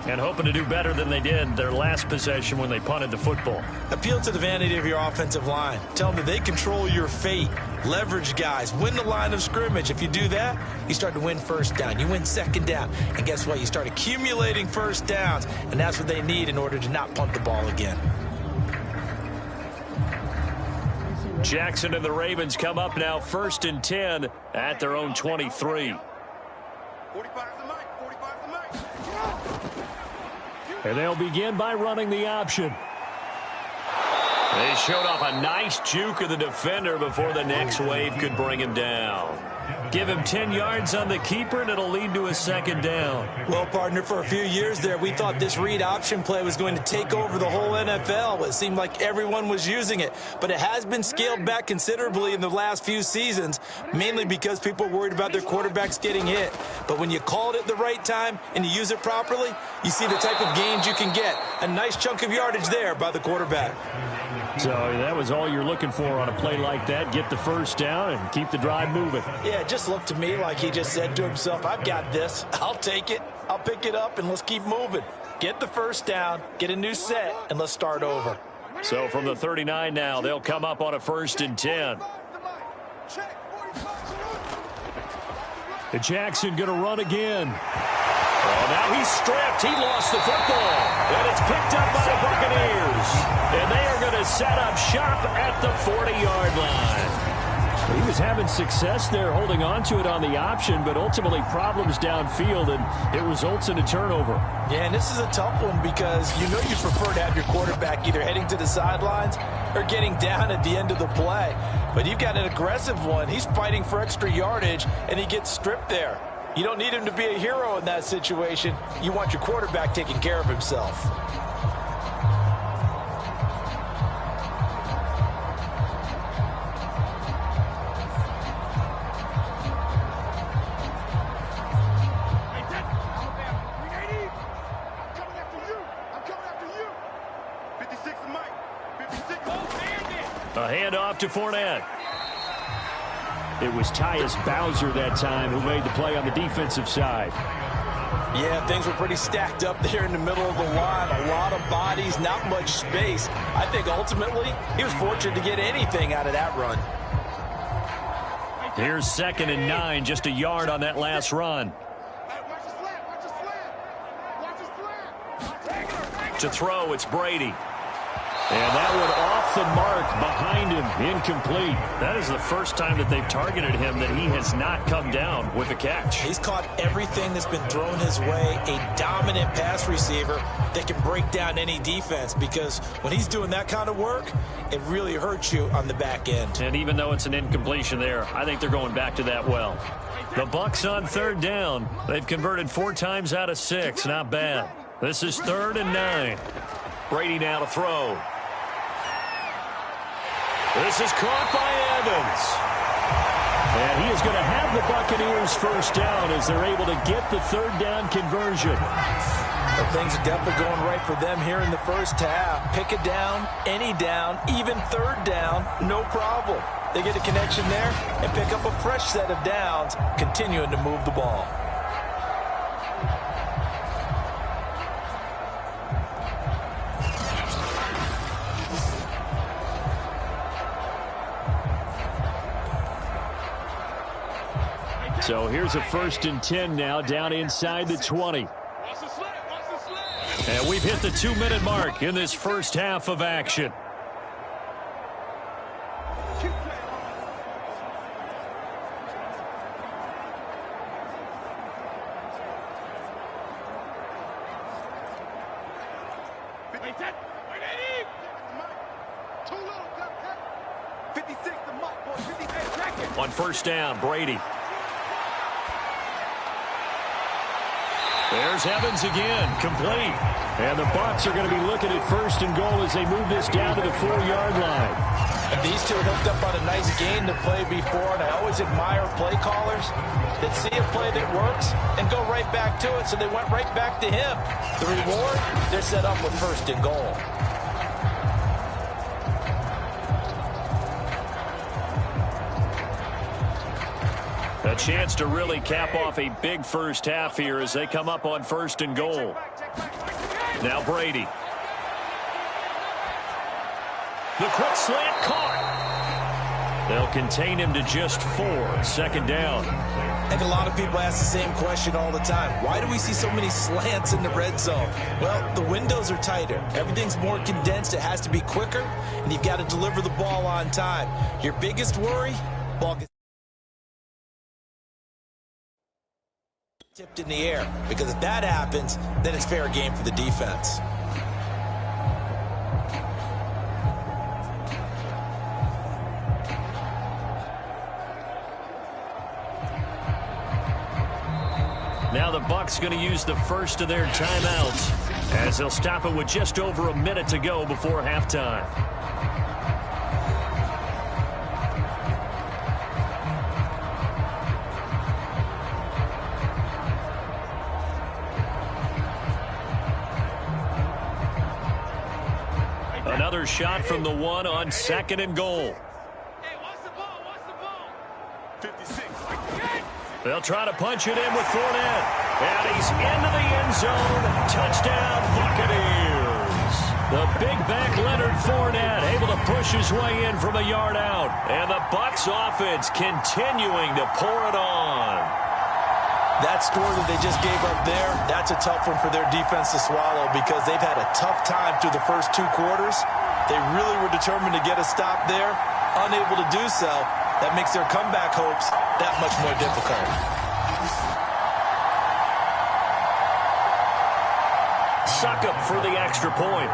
A: And hoping to do better than they did their last possession when they punted the football.
B: Appeal to the vanity of your offensive line. Tell them they control your fate. Leverage guys. Win the line of scrimmage. If you do that, you start to win first down. You win second down. And guess what? You start accumulating first downs. And that's what they need in order to not punt the ball again.
A: Jackson and the Ravens come up now 1st and 10 at their own 23. And they'll begin by running the option. They showed off a nice juke of the defender before the next wave could bring him down. Give him 10 yards on the keeper, and it'll lead to a second down.
B: Well, partner, for a few years there, we thought this read option play was going to take over the whole NFL. It seemed like everyone was using it. But it has been scaled back considerably in the last few seasons, mainly because people are worried about their quarterbacks getting hit. But when you call it at the right time and you use it properly, you see the type of gains you can get. A nice chunk of yardage there by the quarterback.
A: So that was all you're looking for on a play like that. Get the first down and keep the drive moving.
B: Yeah, it just looked to me like he just said to himself, I've got this. I'll take it. I'll pick it up, and let's keep moving. Get the first down, get a new set, and let's start over.
A: So from the 39 now, they'll come up on a 1st and 10. And Jackson going to run again. Oh, now he's stripped. He lost the football. And it's picked up by the Buccaneers. And they are going to set up shop at the 40-yard line. He was having success there holding on to it on the option, but ultimately problems downfield, and it results in a turnover.
B: Yeah, and this is a tough one because you know you prefer to have your quarterback either heading to the sidelines or getting down at the end of the play. But you've got an aggressive one. He's fighting for extra yardage, and he gets stripped there. You don't need him to be a hero in that situation. You want your quarterback taking care of himself.
A: A handoff to Fournette. It was Tyus Bowser that time who made the play on the defensive side.
B: Yeah, things were pretty stacked up there in the middle of the line. A lot of bodies, not much space. I think ultimately he was fortunate to get anything out of that run.
A: Here's 2nd and 9, just a yard on that last run. To throw, it's Brady. And that one off the mark behind him, incomplete. That is the first time that they've targeted him that he has not come down with a catch.
B: He's caught everything that's been thrown his way, a dominant pass receiver that can break down any defense, because when he's doing that kind of work, it really hurts you on the back end.
A: And even though it's an incompletion there, I think they're going back to that well. The Bucs on third down. They've converted 4 times out of 6. Not bad. This is 3rd and 9. Brady now to throw. This is caught by Evans. And he is going to have the Buccaneers first down as they're able to get the 3rd down conversion.
B: Well, things are definitely going right for them here in the first half. Pick a down, any down, even 3rd down, no problem. They get a connection there and pick up a fresh set of downs, continuing to move the ball.
A: So here's a 1st and 10 now, down inside the 20. And we've hit the 2-minute mark in this first half of action. On first down, Brady. There's Evans again, complete. And the Bucs are going to be looking at 1st and goal as they move this down to the 4-yard line.
B: And these two hooked up on a nice game to play before, and I always admire play callers that see a play that works and go right back to it, so they went right back to him. The reward, they're set up with 1st and goal.
A: A chance to really cap off a big first half here as they come up on 1st and goal. Now Brady. The quick slant caught. They'll contain him to just 4. 2nd down.
B: I think a lot of people ask the same question all the time. Why do we see so many slants in the red zone? Well, the windows are tighter. Everything's more condensed. It has to be quicker, and you've got to deliver the ball on time. Your biggest worry, ball gets tipped in the air, because if that happens, then it's fair game for the defense.
A: Now the Bucs going to use the first of their timeouts as they'll stop it with just over a minute to go before halftime. Another shot from the 1 on 2nd and goal.
C: Hey, what's the ball? What's the ball? 56.
A: They'll try to punch it in with Fournette. And he's into the end zone. Touchdown, Buccaneers. The big back Leonard Fournette able to push his way in from a yard out. And the Bucs offense continuing to pour it on.
B: That score that they just gave up there, that's a tough one for their defense to swallow, because they've had a tough time through the first 2 quarters. They really were determined to get a stop there, unable to do so. That makes their comeback hopes that much more difficult.
A: Succop for the extra point.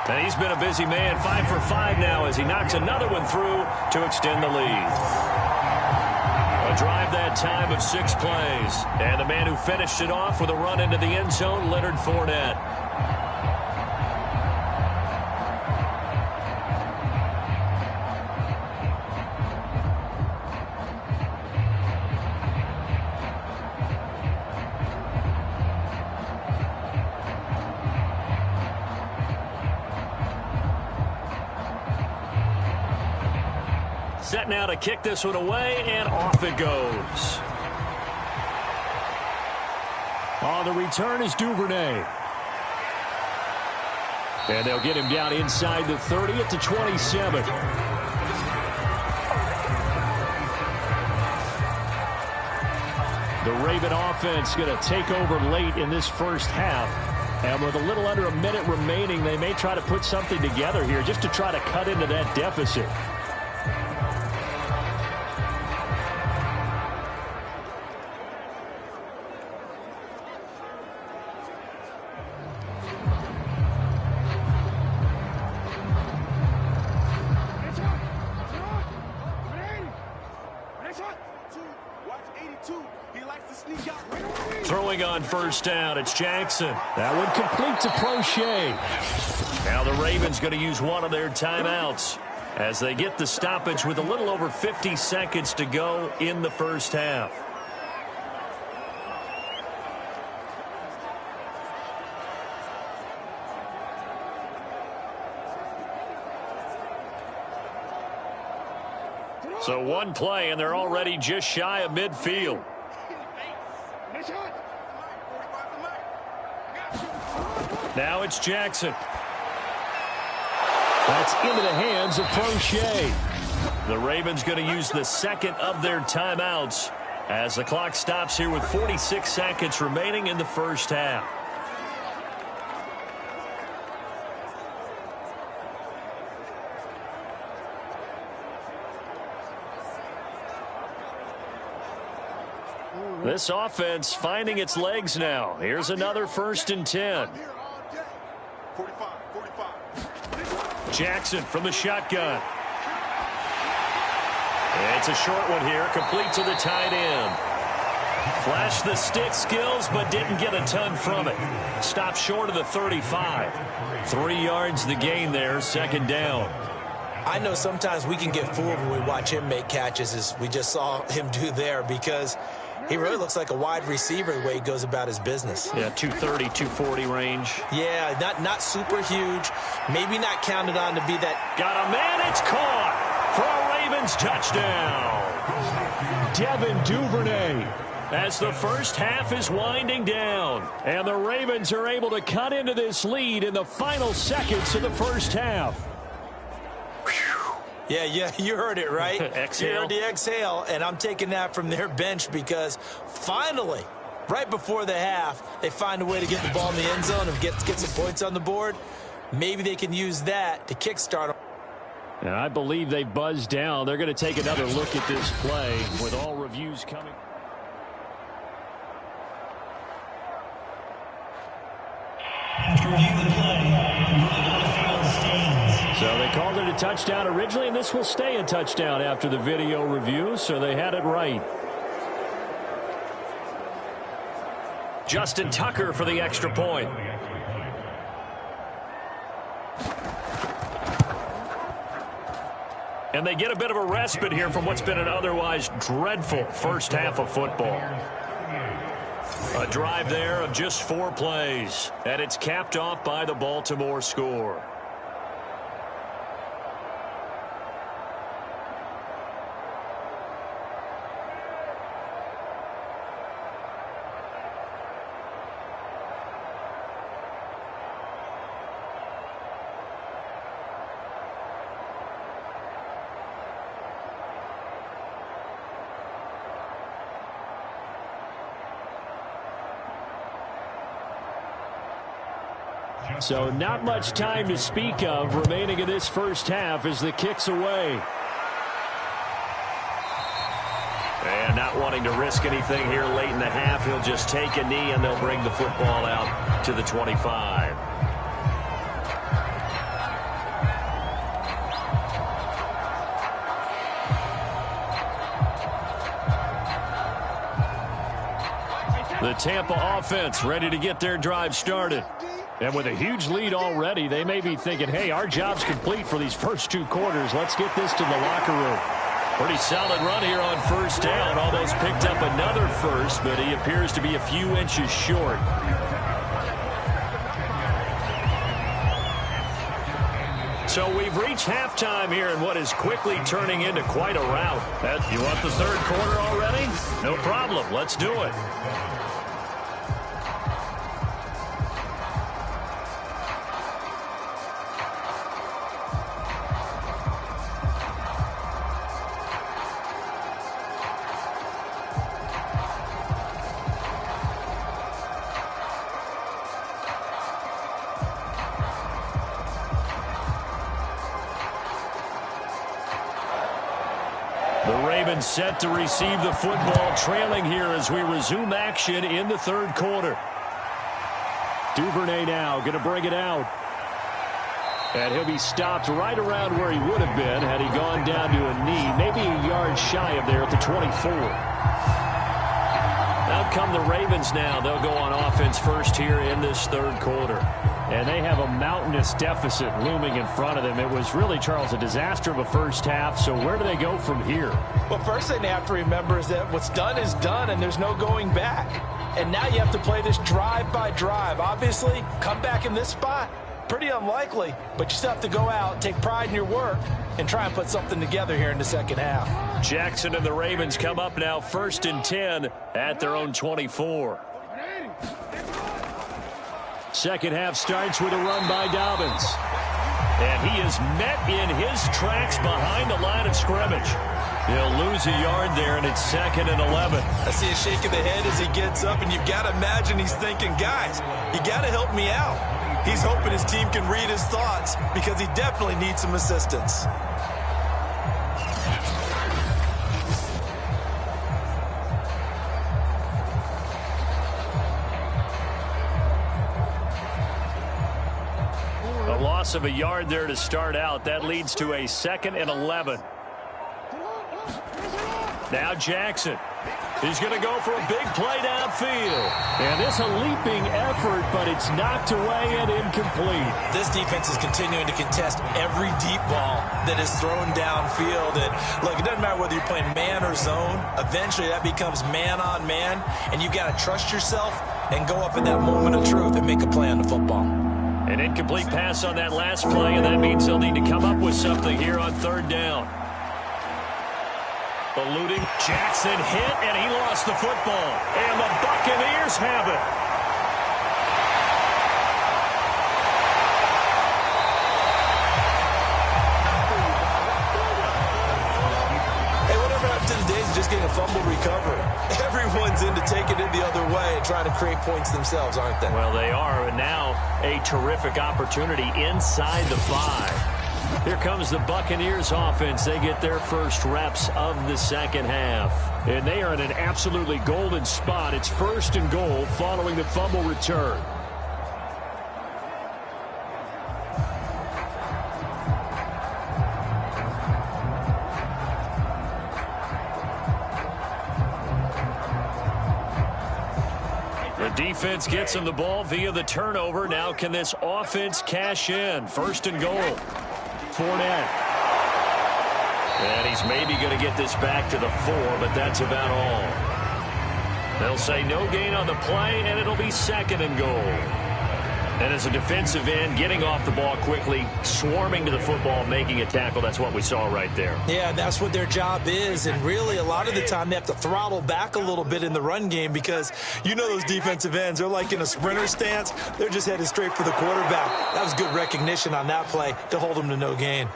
A: And he's been a busy man, 5 for 5 now as he knocks another one through to extend the lead. A drive that time of 6 plays. And the man who finished it off with a run into the end zone, Leonard Fournette. Set now to kick this one away, and off it goes. On the return is Duvernay. And they'll get him down inside the 30 at the 27. The Raven offense going to take over late in this first half. And with a little under a minute remaining, they may try to put something together here just to try to cut into that deficit. Throwing on first down, it's Jackson. That one complete to Prochet. Now the Ravens going to use one of their timeouts as they get the stoppage with a little over 50 seconds to go in the first half. So one play, and they're already just shy of midfield. Now it's Jackson. That's into the hands of Prochet. The Ravens going to use the second of their timeouts as the clock stops here with 46 seconds remaining in the first half. This offense finding its legs now. Here's another 1st and 10. Jackson from the shotgun. It's a short one here, complete to the tight end. Flashed the stick skills, but didn't get a ton from it. Stopped short of the 35. 3 yards the gain there, 2nd down.
B: I know sometimes we can get fooled when we watch him make catches, as we just saw him do there, because he really looks like a wide receiver the way he goes about his business.
A: Yeah, 230, 240 range.
B: Yeah, not super huge. Maybe not counted on to be that.
A: Got a man, it's caught for a Ravens touchdown. Devin Duvernay as the first half is winding down. And the Ravens are able to cut into this lead in the final seconds of the first half.
B: Yeah, you heard it, right?
A: Exhale.
B: You heard the exhale, and I'm taking that from their bench because finally, right before the half, they find a way to get the ball in the end zone and get some points on the board. Maybe they can use that to kickstart them.
A: And I believe they've buzzed down. They're going to take another look at this play with all reviews coming.
D: After review the play,
A: so they called it a touchdown originally, and this will stay a touchdown after the video review, so they had it right. Justin Tucker for the extra point. And they get a bit of a respite here from what's been an otherwise dreadful first half of football. A drive there of just 4 plays, and it's capped off by the Baltimore score. So not much time to speak of remaining in this first half as the kick's away. And not wanting to risk anything here late in the half, he'll just take a knee and they'll bring the football out to the 25. The Tampa offense ready to get their drive started. And with a huge lead already, they may be thinking, hey, our job's complete for these first 2 quarters. Let's get this to the locker room. Pretty solid run here on first down. Almost picked up another first, but he appears to be a few inches short. So we've reached halftime here in what is quickly turning into quite a rout. You want the 3rd quarter already? No problem. Let's do it. Ravens set to receive the football, trailing here as we resume action in the third quarter. Duvernay now going to bring it out. And he'll be stopped right around where he would have been had he gone down to a knee, maybe a yard shy of there at the 24. Out come the Ravens now. They'll go on offense first here in this third quarter. And they have a mountainous deficit looming in front of them. It was really, Charles, a disaster of a first half. So where do they go from here?
B: Well, first thing they have to remember is that what's done is done, and there's no going back. And now you have to play this drive by drive. Obviously, come back in this spot, pretty unlikely. But you still have to go out, take pride in your work, and try and put something together here in the second half.
A: Jackson and the Ravens come up now 1st and 10 at their own 24. Second half starts with a run by Dobbins. And he is met in his tracks behind the line of scrimmage. He'll lose a yard there, and it's 2nd and 11.
B: I see a shake of the head as he gets up, and you've got to imagine he's thinking, guys, you got to help me out. He's hoping his team can read his thoughts because he definitely needs some assistance.
A: A loss of a yard there to start out. That leads to a 2nd and 11. Now Jackson. He's going to go for a big play downfield. And this a leaping effort, but it's knocked away and incomplete.
B: This defense is continuing to contest every deep ball that is thrown downfield. And look, it doesn't matter whether you're playing man or zone. Eventually that becomes man on man, and you've got to trust yourself and go up in that moment of truth and make a play on the football.
A: An incomplete pass on that last play, and that means they'll need to come up with something here on 3rd down. Eluding, Jackson hit, and he lost the football. And the Buccaneers have it.
B: Hey, whatever happened to the days of just getting a fumble recovery? Everyone's into taking it the other way and trying to create points themselves, aren't they?
A: Well, they are, and now a terrific opportunity inside the 5. Here comes the Buccaneers offense. They get their first reps of the second half. And they are in an absolutely golden spot. It's 1st and goal following the fumble return. The defense gets him the ball via the turnover. Now can this offense cash in? 1st and goal. Fournette. And he's maybe going to get this back to the 4, but that's about all. They'll say no gain on the play, and it'll be 2nd and goal. And as a defensive end, getting off the ball quickly, swarming to the football, making a tackle, that's what we saw right there.
B: Yeah, that's what their job is. And really, a lot of the time, they have to throttle back a little bit in the run game because you know those defensive ends, they're like in a sprinter stance. They're just headed straight for the quarterback. That was good recognition on that play to hold them to no gain.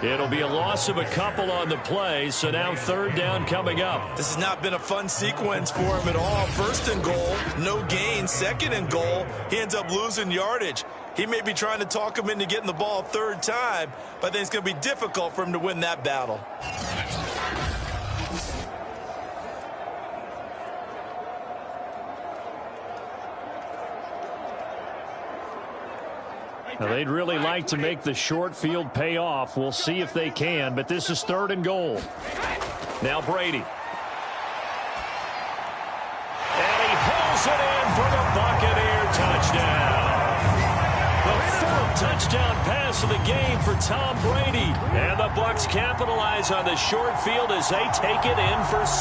A: It'll be a loss of a couple on the play, so now 3rd down coming up.
B: This has not been a fun sequence for him at all. 1st and goal, no gain. 2nd and goal, he ends up losing yardage. He may be trying to talk him into getting the ball 3rd time, but I think it's going to be difficult for him to win that battle.
A: Now, they'd really like to make the short field pay off. We'll see if they can, but this is 3rd and goal. Now Brady. And he pulls it in for the Buccaneer touchdown. The 4th touchdown pass of the game for Tom Brady. And the Bucs capitalize on the short field as they take it in for 6.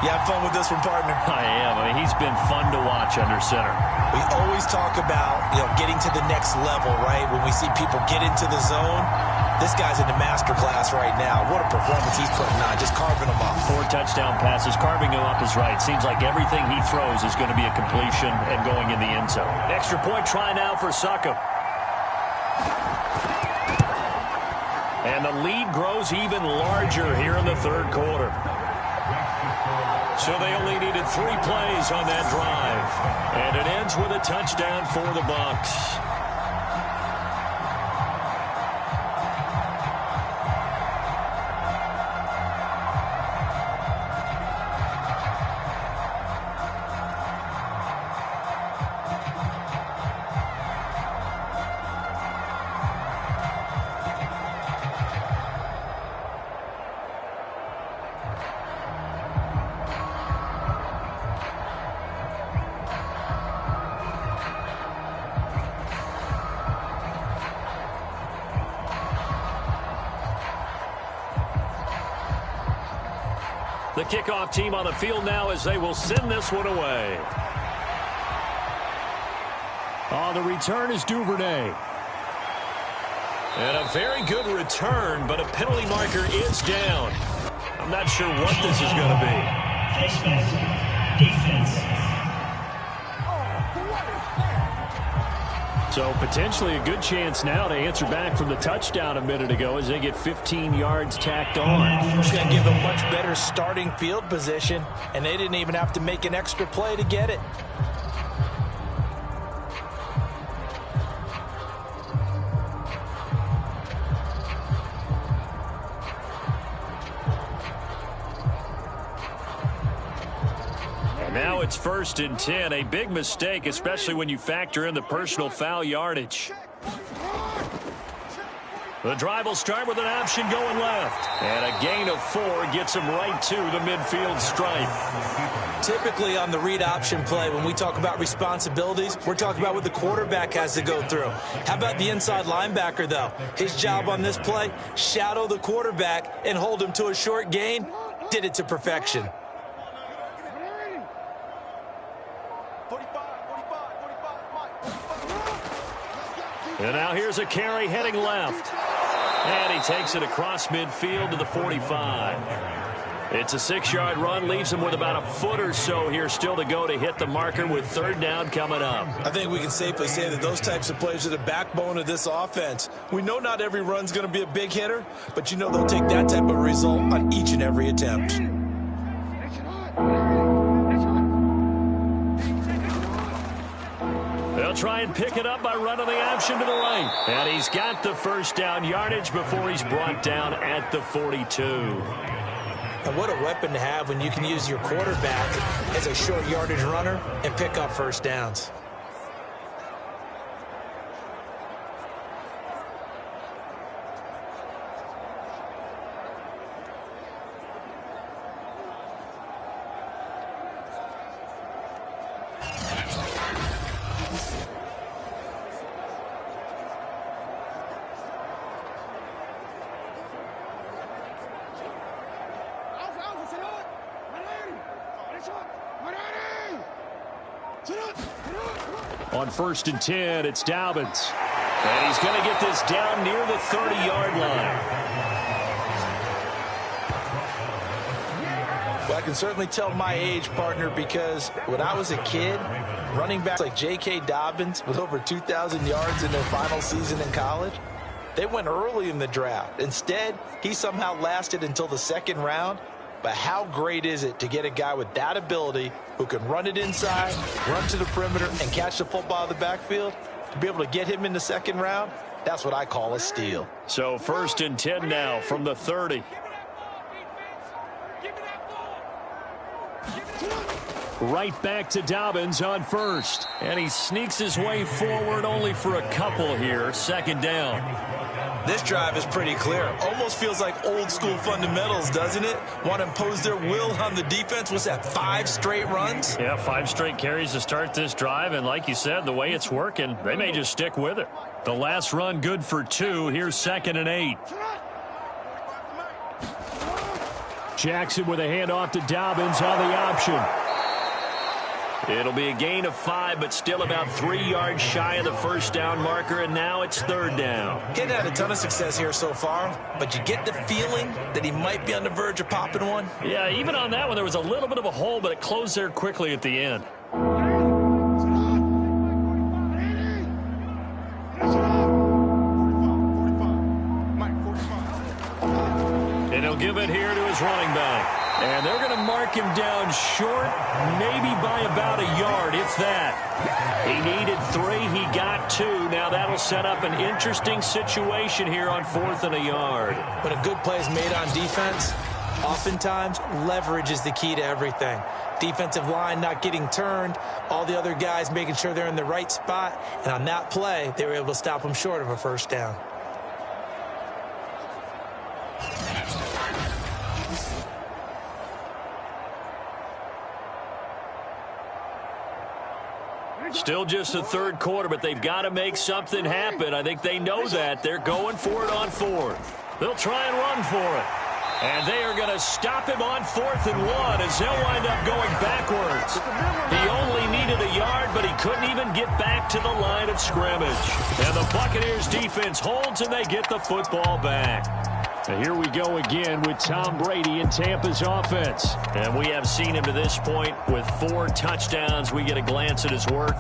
B: You have fun with this one, partner?
A: I am. I mean, he's been fun to watch under center.
B: We always talk about, getting to the next level, right? When we see people get into the zone, this guy's in the master class right now. What a performance he's putting on, just carving them up.
A: 4 touchdown passes, carving him up is right. Seems like everything he throws is going to be a completion and going in the end zone. Extra point try now for Succop. And the lead grows even larger here in the 3rd quarter. So they only needed 3 plays on that drive. And it ends with a touchdown for the Bucs. The kickoff team on the field now as they will send this one away. On the return is Duvernay. And a very good return, but a penalty marker is down. I'm not sure what this is going to be.
D: Defense.
A: So potentially a good chance now to answer back from the touchdown a minute ago as they get 15 yards tacked on.
B: It's going to give them much better starting field position, and they didn't even have to make an extra play to get it.
A: Now it's 1st and 10, a big mistake, especially when you factor in the personal foul yardage. The drive will start with an option going left. And a gain of 4 gets him right to the midfield stripe.
B: Typically on the read option play, when we talk about responsibilities, we're talking about what the quarterback has to go through. How about the inside linebacker, though? His job on this play, shadow the quarterback and hold him to a short gain. Did it to perfection.
A: And now here's a carry heading left. And he takes it across midfield to the 45. It's a 6-yard run, leaves him with about a foot or so here still to go to hit the marker with 3rd down coming up.
B: I think we can safely say that those types of plays are the backbone of this offense. We know not every run's going to be a big hitter, but you know they'll take that type of result on each and every attempt.
A: They'll try and pick it up by running the option to the right. And he's got the 1st down yardage before he's brought down at the 42.
B: And what a weapon to have when you can use your quarterback as a short yardage runner and pick up 1st downs.
A: On 1st and 10, it's Dobbins. And he's going to get this down near the 30-yard line.
B: Well, I can certainly tell my age, partner, because when I was a kid, running backs like J.K. Dobbins with over 2,000 yards in their final season in college, they went early in the draft. Instead, he somehow lasted until the 2nd round. But how great is it to get a guy with that ability who can run it inside, run to the perimeter, and catch the football in the backfield? To be able to get him in the 2nd round, that's what I call a steal.
A: So 1st and 10 now from the 30. Right back to Dobbins on 1st. And he sneaks his way forward only for a couple here. 2nd down.
B: This drive is pretty clear. Almost feels like old school fundamentals, doesn't it? Want to impose their will on the defense. What's that, 5 straight runs?
A: Yeah, 5 straight carries to start this drive. And like you said, the way it's working, they may just stick with it. The last run good for 2. Here's 2nd and 8. Jackson with a handoff to Dobbins on the option. It'll be a gain of 5, but still about 3 yards shy of the 1st down marker, and now it's 3rd down.
B: He hadn't had a ton of success here so far, but you get the feeling that he might be on the verge of popping one.
A: Yeah, even on that one, there was a little bit of a hole, but it closed there quickly at the end. And he'll give it here to his running back. And they're going to mark him down short, maybe by about a yard, if that. He needed 3, he got 2. Now that'll set up an interesting situation here on 4th and a yard.
B: When a good play is made on defense, oftentimes leverage is the key to everything. Defensive line not getting turned, all the other guys making sure they're in the right spot. And on that play, they were able to stop him short of a 1st down.
A: Still just the 3rd quarter, but they've got to make something happen. I think they know that. They're going for it on 4th. They'll try and run for it. And they are going to stop him on 4th and 1 as he'll wind up going backwards. He only needed a yard, but he couldn't even get back to the line of scrimmage. And the Buccaneers defense holds, and they get the football back. And here we go again with Tom Brady in Tampa's offense. And we have seen him to this point with 4 touchdowns. We get a glance at his work.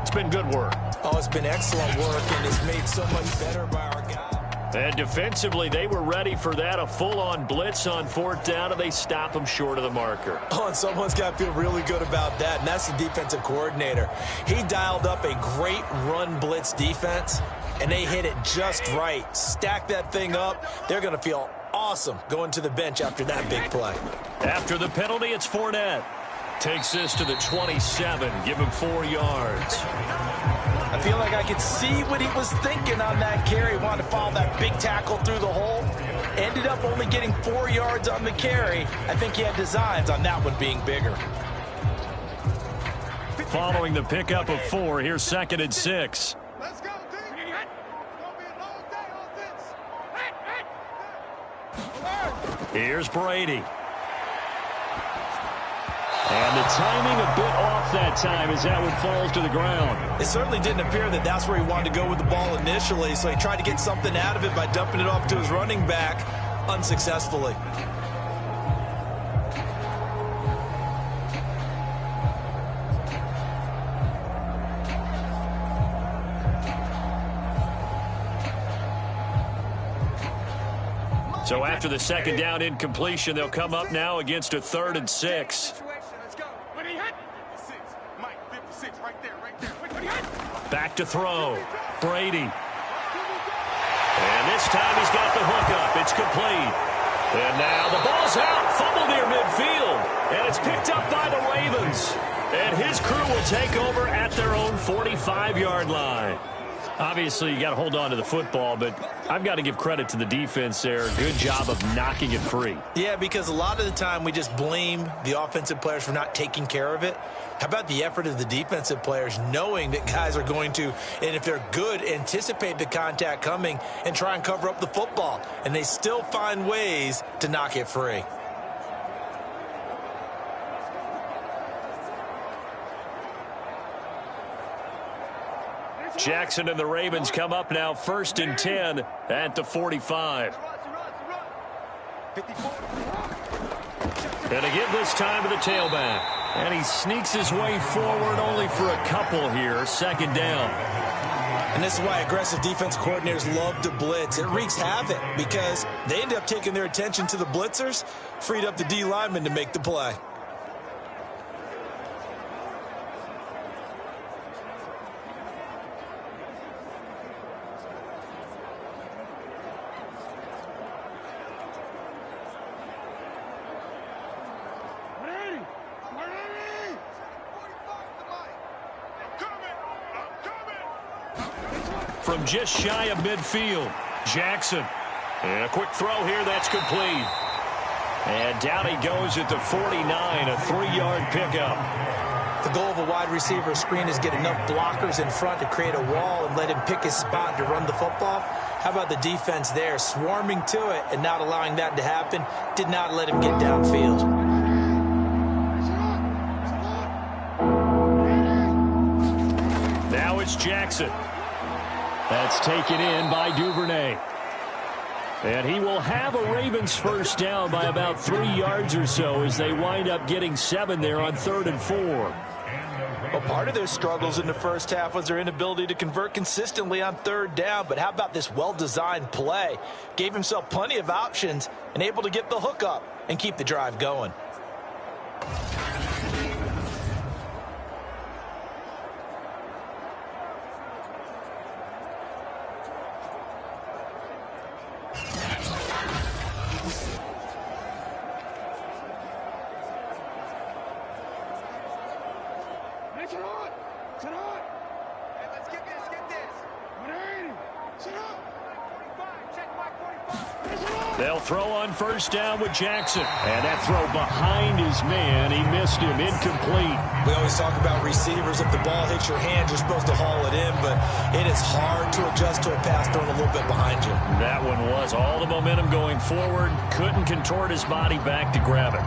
A: It's been good work.
B: Oh, it's been excellent work, and it's made so much better by our guy.
A: And defensively, they were ready for that, a full-on blitz on 4th down, and they stop him short of the marker.
B: Oh, and someone's got to feel really good about that, and that's the defensive coordinator. He dialed up a great run blitz defense, and they hit it just right. Stack that thing up. They're going to feel awesome going to the bench after that big play.
A: After the penalty, it's Fournette. Takes this to the 27, give him 4 yards.
B: I feel like I could see what he was thinking on that carry. Wanted to follow that big tackle through the hole. Ended up only getting 4 yards on the carry. I think he had designs on that one being bigger.
A: Following the pickup of 4, here's 2nd and 6.
C: Let's go, D. It's gonna be a long day on this.
A: Here's Brady. And the timing a bit off that time as that one falls to the ground.
B: It certainly didn't appear that that's where he wanted to go with the ball initially, so he tried to get something out of it by dumping it off to his running back unsuccessfully.
A: So after the 2nd down incompletion, they'll come up now against a 3rd and 6. Back to throw. Brady. And this time he's got the hook up. It's complete. And now the ball's out. Fumble near midfield. And it's picked up by the Ravens. And his crew will take over at their own 45-yard line. Obviously, you got to hold on to the football, but I've got to give credit to the defense there. Good job of knocking it free.
B: Yeah, because a lot of the time we just blame the offensive players for not taking care of it. How about the effort of the defensive players knowing that guys are going to, and if they're good, anticipate the contact coming and try and cover up the football. And they still find ways to knock it free.
A: Jackson and the Ravens come up now 1st and 10 at the 45. And again this time to the tailback. And he sneaks his way forward only for a couple here. 2nd down.
B: And this is why aggressive defense coordinators love to blitz. It wreaks havoc because they end up taking their attention to the blitzers, freed up the D lineman to make the play.
A: From just shy of midfield, Jackson. And a quick throw here, that's complete. And down he goes at the 49, a 3-yard pickup.
B: The goal of a wide receiver screen is get enough blockers in front to create a wall and let him pick his spot to run the football. How about the defense there, swarming to it and not allowing that to happen? Did not let him get downfield.
A: Now it's Jackson. That's taken in by Duvernay. And he will have a Ravens 1st down by about 3 yards or so as they wind up getting 7 there on 3rd and 4.
B: Well, part of their struggles in the first half was their inability to convert consistently on 3rd down. But how about this well-designed play? Gave himself plenty of options and able to get the hook up and keep the drive going.
A: They'll throw on first down with Jackson. And that throw behind his man. He missed him. Incomplete.
B: We always talk about receivers. If the ball hits your hand, you're supposed to haul it in. But it is hard to adjust to a pass thrown a little bit behind you.
A: That one was all the momentum going forward. Couldn't contort his body back to grab it.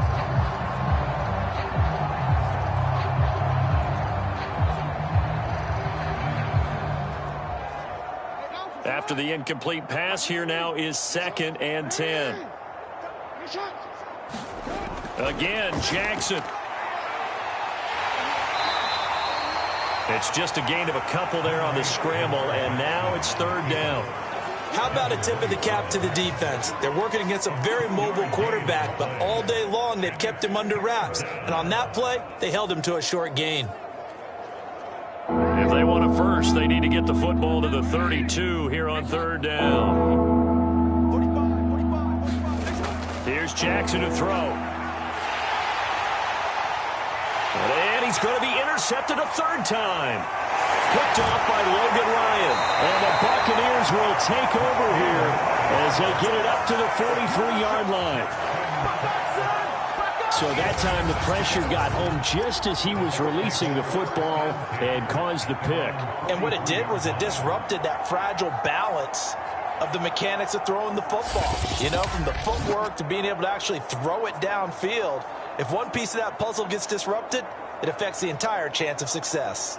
A: After the incomplete pass, here now is 2nd and 10. Again, Jackson. It's just a gain of a couple there on the scramble, and now it's 3rd down.
B: How about a tip of the cap to the defense? They're working against a very mobile quarterback, but all day long they've kept him under wraps. And on that play, they held him to a short gain.
A: If they want a first, they need to get the football to the 32 here on 3rd down. Here's Jackson to throw. And he's going to be intercepted a 3rd time. Picked off by Logan Ryan. And the Buccaneers will take over here as they get it up to the 43-yard line. So that time the pressure got home just as he was releasing the football and caused the pick.
B: And what it did was it disrupted that fragile balance of the mechanics of throwing the football. You know, from the footwork to being able to actually throw it downfield. If one piece of that puzzle gets disrupted, it affects the entire chance of success.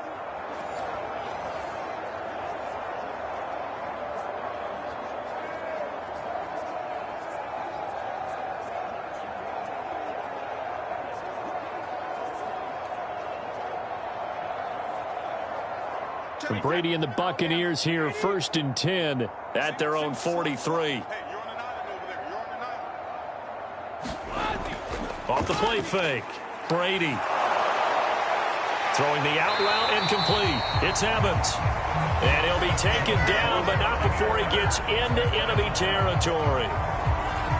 A: Brady and the Buccaneers here, 1st and 10 at their own 43. Off the play fake. Brady. Throwing the out route incomplete. It's Evans. And he'll be taken down, but not before he gets into enemy territory.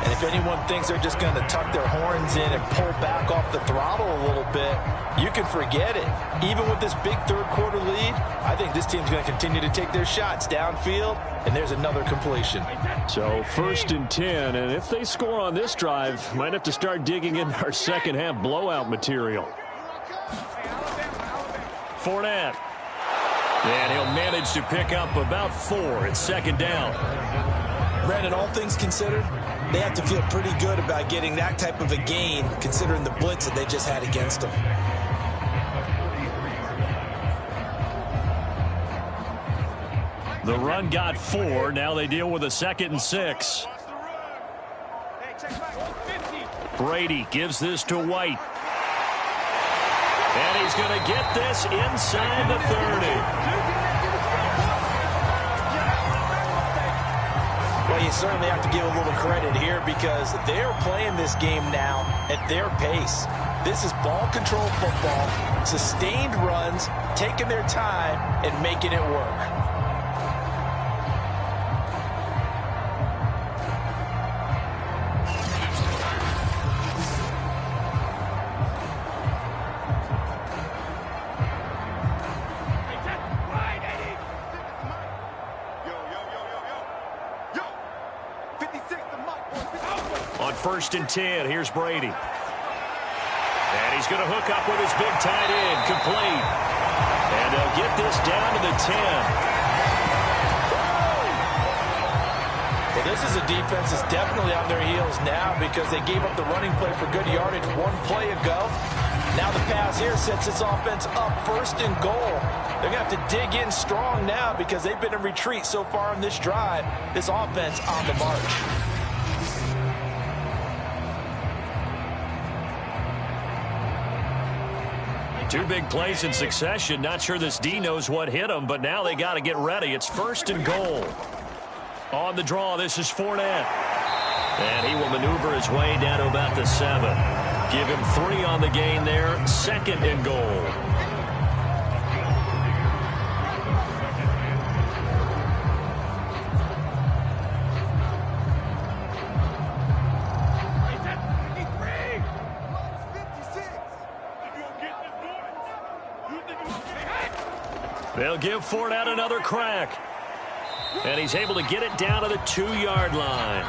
B: And if anyone thinks they're just going to tuck their horns in and pull back off the throttle a little bit, you can forget it. Even with this big 3rd quarter lead, I think this team's going to continue to take their shots downfield, and there's another completion.
A: So 1st and 10, and if they score on this drive, might have to start digging into our second half blowout material. Fournette. And he'll manage to pick up about 4 at 2nd down.
B: Brandon, all things considered, they have to feel pretty good about getting that type of a gain, considering the blitz that they just had against them.
A: The run got 4. Now they deal with a 2nd and 6. Brady gives this to White. And he's going to get this inside the 30.
B: Well, you certainly have to give a little credit here because they're playing this game now at their pace. This is ball control football, sustained runs, taking their time and making it work.
A: On 1st and 10, here's Brady. And he's going to hook up with his big tight end, complete. And they'll get this down to the 10.
B: Well, this is a defense that's definitely on their heels now because they gave up the running play for good yardage 1 play ago. Now the pass here sets this offense up 1st and goal. They're going to have to dig in strong now because they've been in retreat so far in this drive. This offense on the march.
A: Two big plays in succession. Not sure this D knows what hit him, but now they got to get ready. It's 1st and goal. On the draw, this is Fournette. And he will maneuver his way down to about the 7. Give him 3 on the gain there. 2nd and goal. They'll give Fournette another crack. And he's able to get it down to the 2-yard line.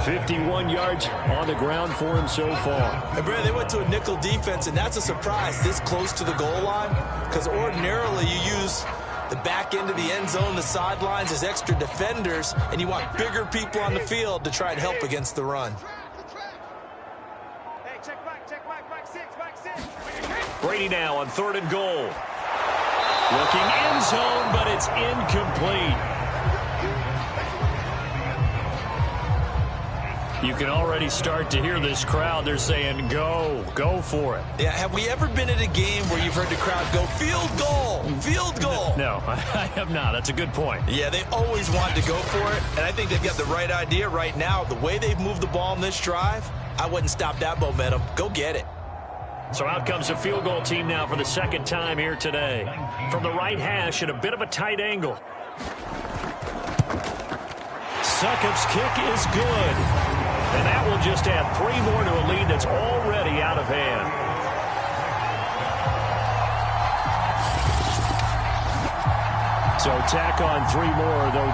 A: 51 yards on the ground for him so far.
B: And Brad, they went to a nickel defense, and that's a surprise this close to the goal line, because ordinarily you use the back end of the end zone, the sidelines as extra defenders, and you want bigger people on the field to try and help against the run.
C: Hey, check back 6.
A: Brady now on 3rd and goal. Looking end zone, but it's incomplete. You can already start to hear this crowd. They're saying, go for it.
B: Yeah, have we ever been at a game where you've heard the crowd go, field goal, field goal?
A: No, I have not. That's a good point.
B: Yeah, they always want to go for it, and I think they've got the right idea right now. The way they've moved the ball in this drive, I wouldn't stop that momentum. Go get it.
A: So out comes a field goal team now for the 2nd time here today. From the right hash at a bit of a tight angle. Succop's kick is good. And that will just add 3 more to a lead that's already out of hand. So tack on 3 more, though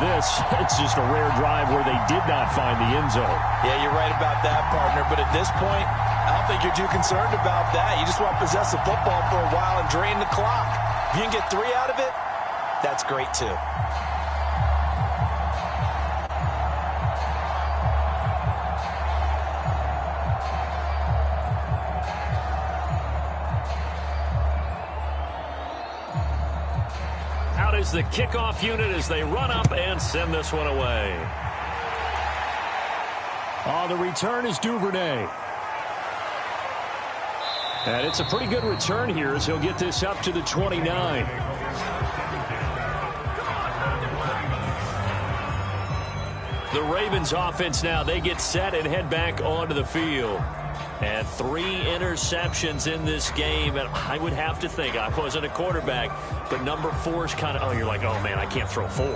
A: it's just a rare drive where they did not find the end zone.
B: Yeah, you're right about that, partner. But at this point, I don't think you're too concerned about that. You just want to possess the football for a while and drain the clock. If you can get 3 out of it, that's great too.
A: Out is the kickoff unit as they run up and send this one away. On the return is Duvernay. And it's a pretty good return here as he'll get this up to the 29. The Ravens offense now, they get set and head back onto the field. And 3 interceptions in this game. And I would have to think, I wasn't a quarterback, but number 4 is kind of, oh, you're like, oh, man, I can't throw 4.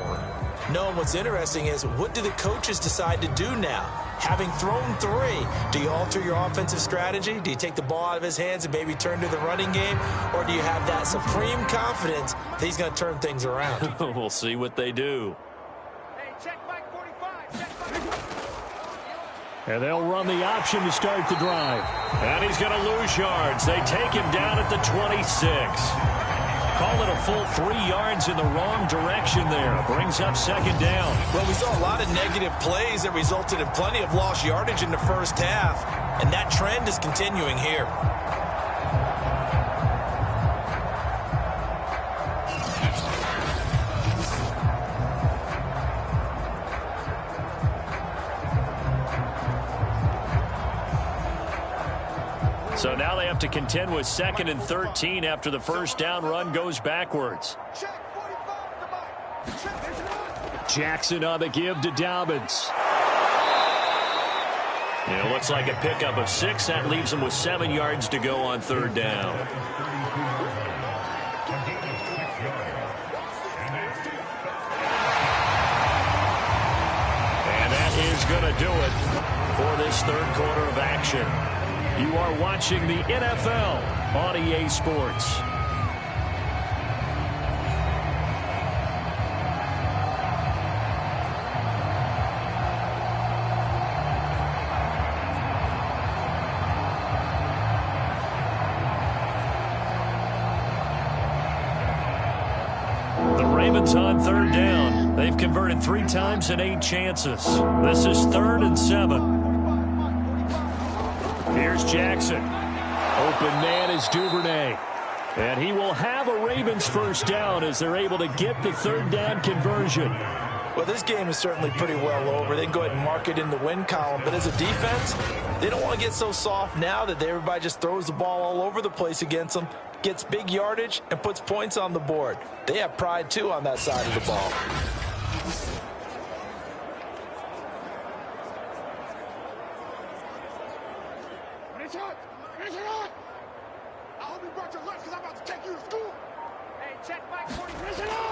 B: No, what's interesting is what do the coaches decide to do now? Having thrown 3, do you alter your offensive strategy? Do you take the ball out of his hands and maybe turn to the running game? Or do you have that supreme confidence that he's going to turn things around?
A: We'll see what they do.
C: Hey, check back 45. Check back.
A: And they'll run the option to start the drive. And he's going to lose yards. They take him down at the 26. Call it a full 3 yards in the wrong direction there. Brings up 2nd down.
B: Well, we saw a lot of negative plays that resulted in plenty of lost yardage in the first half, and that trend is continuing here.
A: So now they have to contend with 2nd and 13 after the first down run goes backwards. Jackson on the give to Dobbins. It looks like a pickup of 6. That leaves them with 7 yards to go on 3rd down. And that is going to do it for this 3rd quarter of action. You are watching the NFL on EA Sports. The Ravens on 3rd down. They've converted 3 times in 8 chances. This is 3rd and 7. Here's Jackson. Open man is Duvernay. And he will have a Ravens first down as they're able to get the 3rd down conversion.
B: Well, this game is certainly pretty well over. They can go ahead and mark it in the win column. But as a defense, they don't want to get so soft now that everybody just throws the ball all over the place against them, gets big yardage, and puts points on the board. They have pride, too, on that side of the ball.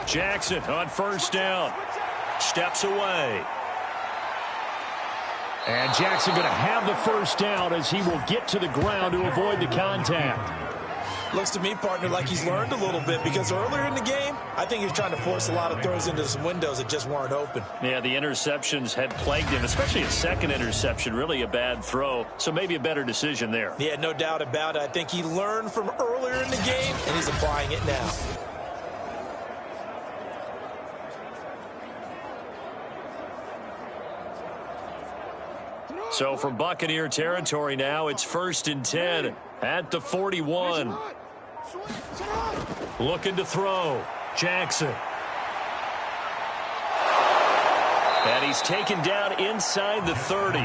A: Jackson on first down. Steps away. And Jackson going to have the first down as he will get to the ground to avoid the contact.
B: Looks to me, partner, like he's learned a little bit, because earlier in the game, I think he was trying to force a lot of throws into some windows that just weren't open.
A: Yeah, the interceptions had plagued him, especially a second interception, really a bad throw. So maybe a better decision there.
B: Yeah, no doubt about it. I think he learned from earlier in the game, and he's applying it now.
A: So from Buccaneer territory now, it's 1st and 10 at the 41. Looking to throw. Jackson. And he's taken down inside the 30.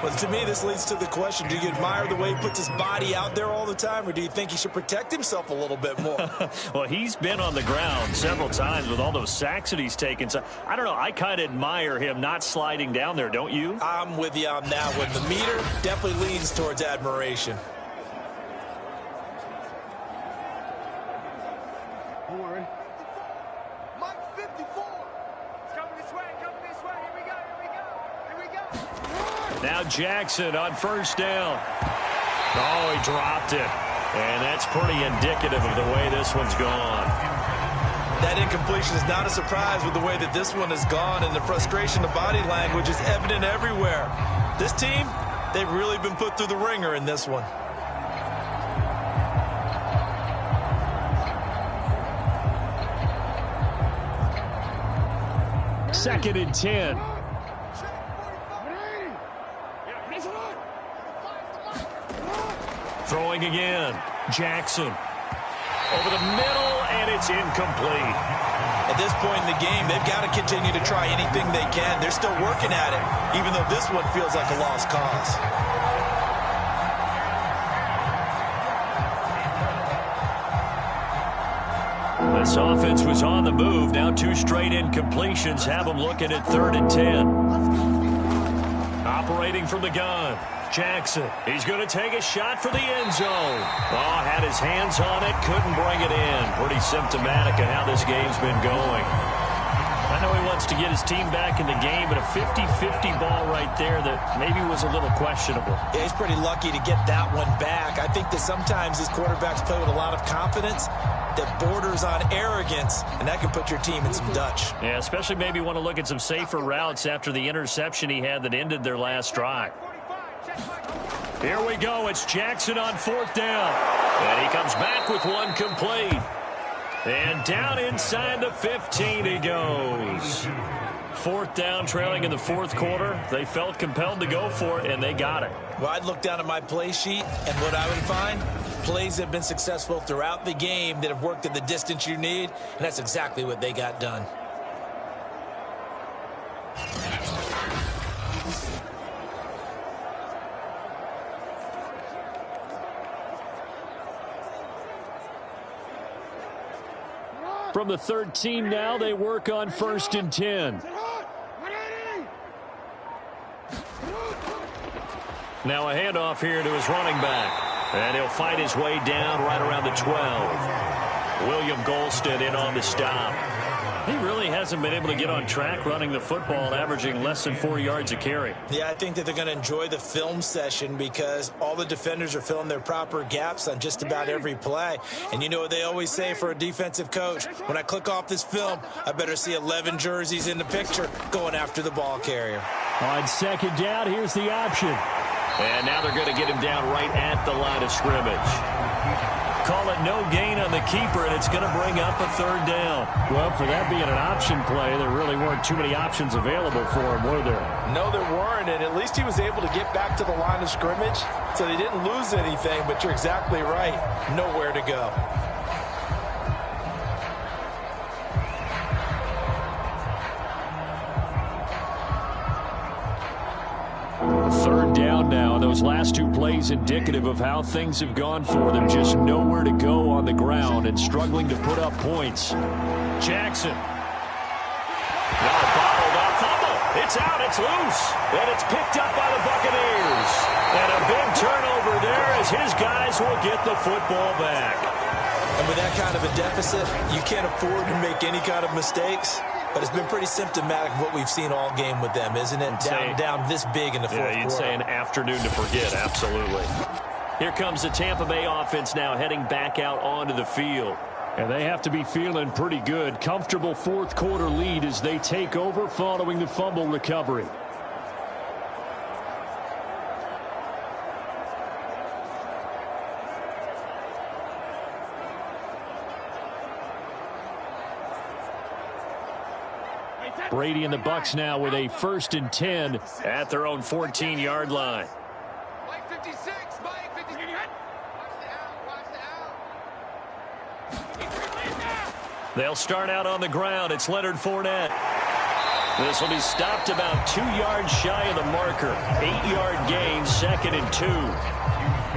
B: But to me, this leads to the question, do you admire the way he puts his body out there all the time, or do you think he should protect himself a little bit more?
A: Well, he's been on the ground several times with all those sacks that he's taken. So, I don't know, I kind of admire him not sliding down there, don't you?
B: I'm with you on that one. The meter definitely leans towards admiration.
C: Don't worry. Mike 54. It's coming this way, Here we go, here we go.
A: Now Jackson on 1st down. Oh, he dropped it. And that's pretty indicative of the way this one's gone.
B: That incompletion is not a surprise with the way that this one has gone, and the frustration of body language is evident everywhere. This team, they've really been put through the ringer in this one.
A: Second and 10. Throwing again. Jackson. Over the middle, and it's incomplete.
B: At this point in the game, they've got to continue to try anything they can. They're still working at it, even though this one feels like a lost cause.
A: This offense was on the move. Now 2 straight incompletions have them looking at 3rd and 10. Operating from the gun. Jackson, he's going to take a shot for the end zone. Oh, had his hands on it, couldn't bring it in. Pretty symptomatic of how this game's been going. I know he wants to get his team back in the game, but a 50-50 ball right there that maybe was a little questionable.
B: Yeah, he's pretty lucky to get that one back. I think that sometimes these quarterbacks play with a lot of confidence that borders on arrogance, and that can put your team in some Dutch.
A: Yeah, especially maybe want to look at some safer routes after the interception he had that ended their last drive. Here we go. It's Jackson on 4th down. And he comes back with one complete. And down inside the 15 he goes. 4th down, trailing in the 4th quarter. They felt compelled to go for it, and they got it.
B: Well, I'd look down at my play sheet, and what I would find, plays that have been successful throughout the game that have worked at the distance you need, and that's exactly what they got done.
A: From the 13 now, they work on 1st and 10. Now a handoff here to his running back. And he'll fight his way down right around the 12. William Golston in on the stop. He really hasn't been able to get on track running the football, averaging less than 4 yards a carry.
B: Yeah, I think that they're going to enjoy the film session because all the defenders are filling their proper gaps on just about every play. And you know what they always say for a defensive coach? When I click off this film, I better see 11 jerseys in the picture going after the ball carrier.
A: On 2nd down, here's the option. And now they're going to get him down right at the line of scrimmage. Call it no gain on the keeper, and it's going to bring up a 3rd down. Well, for that being an option play, there really weren't too many options available for him, were there?
B: No, there weren't, and at least he was able to get back to the line of scrimmage, so they didn't lose anything, but you're exactly right. Nowhere to go.
A: Third down now. Those last 2 plays indicative of how things have gone for them. Just nowhere to go on the ground and struggling to put up points. Jackson. Now bottled up. Fumble. It's out. It's loose. And it's picked up by the Buccaneers. And a big turnover there as his guys will get the football back.
B: And with that kind of a deficit, you can't afford to make any kind of mistakes. But it's been pretty symptomatic of what we've seen all game with them, isn't it? Down this big in the fourth quarter.
A: You'd say an afternoon to forget, absolutely. Here comes the Tampa Bay offense now heading back out onto the field. And they have to be feeling pretty good. Comfortable fourth quarter lead as they take over following the fumble recovery. Brady and the Bucs now with a 1st and 10 at their own 14-yard line.
C: Mike 56, Mike 56. Watch the out.
A: They'll start out on the ground. It's Leonard Fournette. This will be stopped about 2 yards shy of the marker. 8-yard gain, 2nd and 2.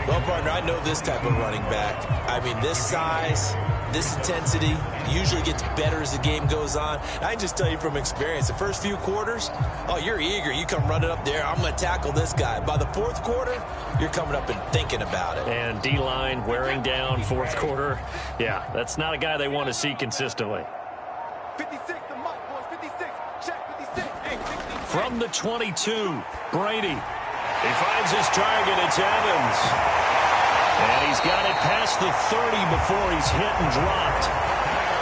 B: Well, partner, I know this type of running back. I mean, this size, this intensity usually gets better as the game goes on. I can just tell you from experience, the first few quarters, oh, you're eager. You come running up there, I'm going to tackle this guy. By the fourth quarter, you're coming up and thinking about it.
A: And D-line wearing down fourth quarter. Yeah, that's not a guy they want to see consistently.
C: 56, the mark, boys. 56. Check 56. Hey, 56.
A: From the 22, Brady. He finds his target. It's Evans. And he's got it past the 30 before he's hit and dropped.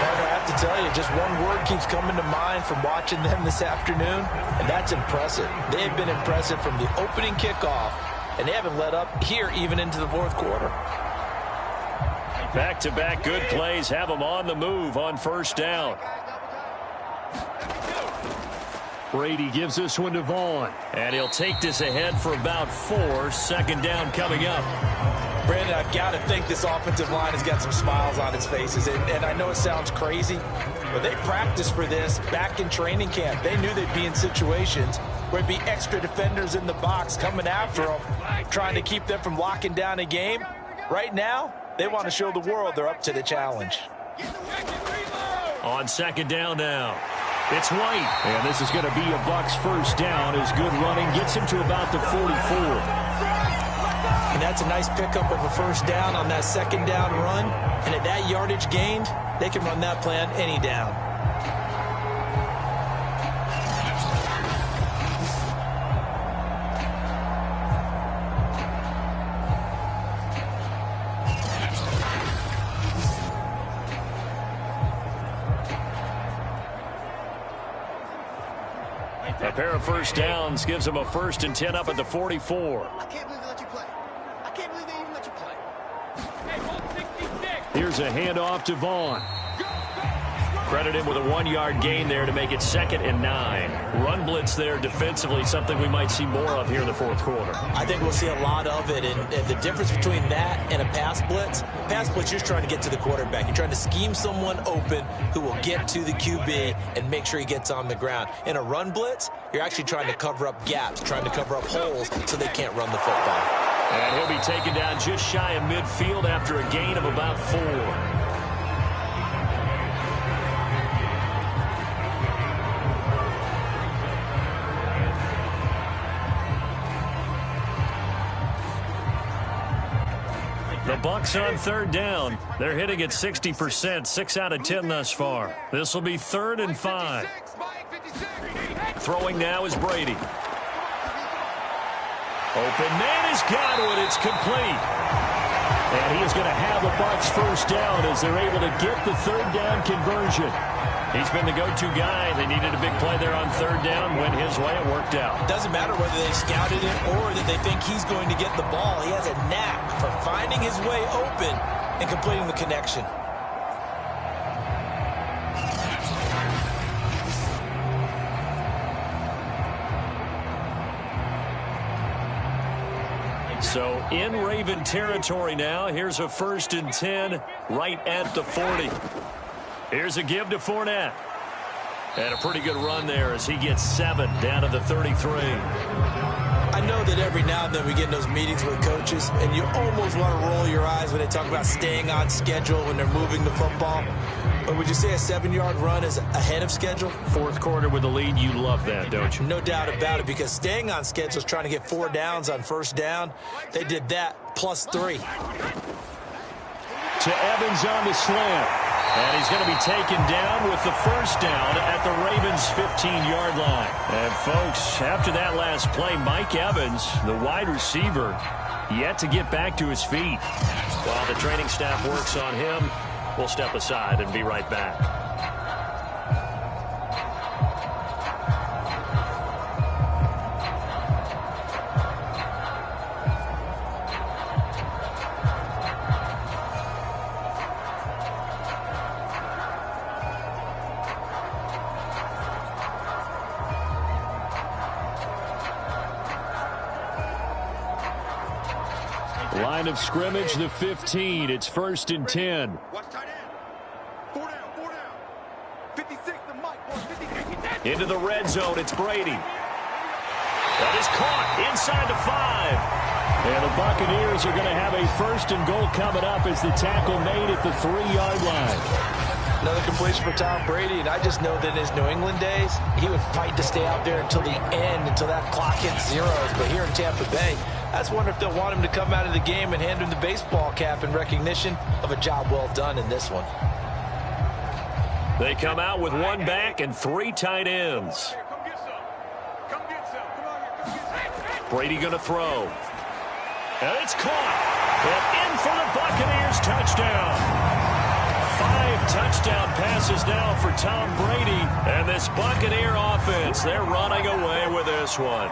B: Partner, I have to tell you, just one word keeps coming to mind from watching them this afternoon, and that's impressive. They've been impressive from the opening kickoff, and they haven't let up here even into the fourth quarter.
A: Back-to-back good plays have them on the move on 1st down. Brady gives this one to Vaughn. And he'll take this ahead for about 4. 2nd down coming up.
B: Brandon, I've got to think this offensive line has got some smiles on its faces. And I know it sounds crazy, but they practiced for this back in training camp. They knew they'd be in situations where it'd be extra defenders in the box coming after them, trying to keep them from locking down a game. Right now, they want to show the world they're up to the challenge.
A: On 2nd down now. It's White, and this is going to be a Bucs 1st down as good running gets him to about the 44.
B: And that's a nice pickup of a 1st down on that 2nd down run. And at that yardage gained, they can run that play on any down.
A: A pair of 1st downs gives them a 1st and 10 up at the 44.
C: I can't believe they let you play. I can't believe they even let you play. Hey, 166.
A: Here's a handoff to Vaughn. Credit him with a 1-yard gain there to make it 2nd and 9. Run blitz there defensively, something we might see more of here in the fourth quarter.
B: I think we'll see a lot of it, and the difference between that and a pass blitz, you're trying to get to the quarterback. You're trying to scheme someone open who will get to the QB and make sure he gets on the ground. In a run blitz, you're actually trying to cover up gaps, trying to cover up holes so they can't run the football.
A: And he'll be taken down just shy of midfield after a gain of about 4. The Bucs on 3rd down. They're hitting at 60%, 6 out of 10 thus far. This will be 3rd and 5. Throwing now is Brady. Open man is Godwin. It's complete. And he is going to have the Bucs 1st down as they're able to get the 3rd down conversion. He's been the go-to guy. They needed a big play there on 3rd down. Went his way. It worked out.
B: Doesn't matter whether they scouted it or that they think he's going to get the ball. He has a knack for finding his way open and completing the connection.
A: So in Raven territory now. Here's a 1st and 10 right at the 40. Here's a give to Fournette. And a pretty good run there as he gets 7 down to the 33.
B: I know that every now and then we get in those meetings with coaches, and you almost want to roll your eyes when they talk about staying on schedule when they're moving the football. But would you say a 7-yard run is ahead of schedule?
A: Fourth quarter with the lead, you love that, don't you?
B: No doubt about it, because staying on schedule is trying to get 4 downs on 1st down. They did that plus 3.
A: To Evans on the slant. And he's going to be taken down with the first down at the Ravens' 15-yard line. And, folks, after that last play, Mike Evans, the wide receiver, yet to get back to his feet. While the training staff works on him, we'll step aside and be right back. Line of scrimmage, the 15. It's 1st and 10.
C: Watch tight end. 4 down. 56 to Mike. 56.
A: Into the red zone, it's Brady. That is caught inside the 5. And the Buccaneers are going to have a 1st and goal coming up as the tackle made at the 3-yard line.
B: Another completion for Tom Brady, and I just know that in his New England days, he would fight to stay out there until the end, until that clock hits zeros. But here in Tampa Bay, I just wonder if they'll want him to come out of the game and hand him the baseball cap in recognition of a job well done in this one.
A: They come out with 1 back and 3 tight ends.
C: Come get some. Come get some. Come on here. Come get some.
A: Brady going to throw. And it's caught. And in for the Buccaneers touchdown. 5 touchdown passes now for Tom Brady. And this Buccaneer offense, they're running away with this one.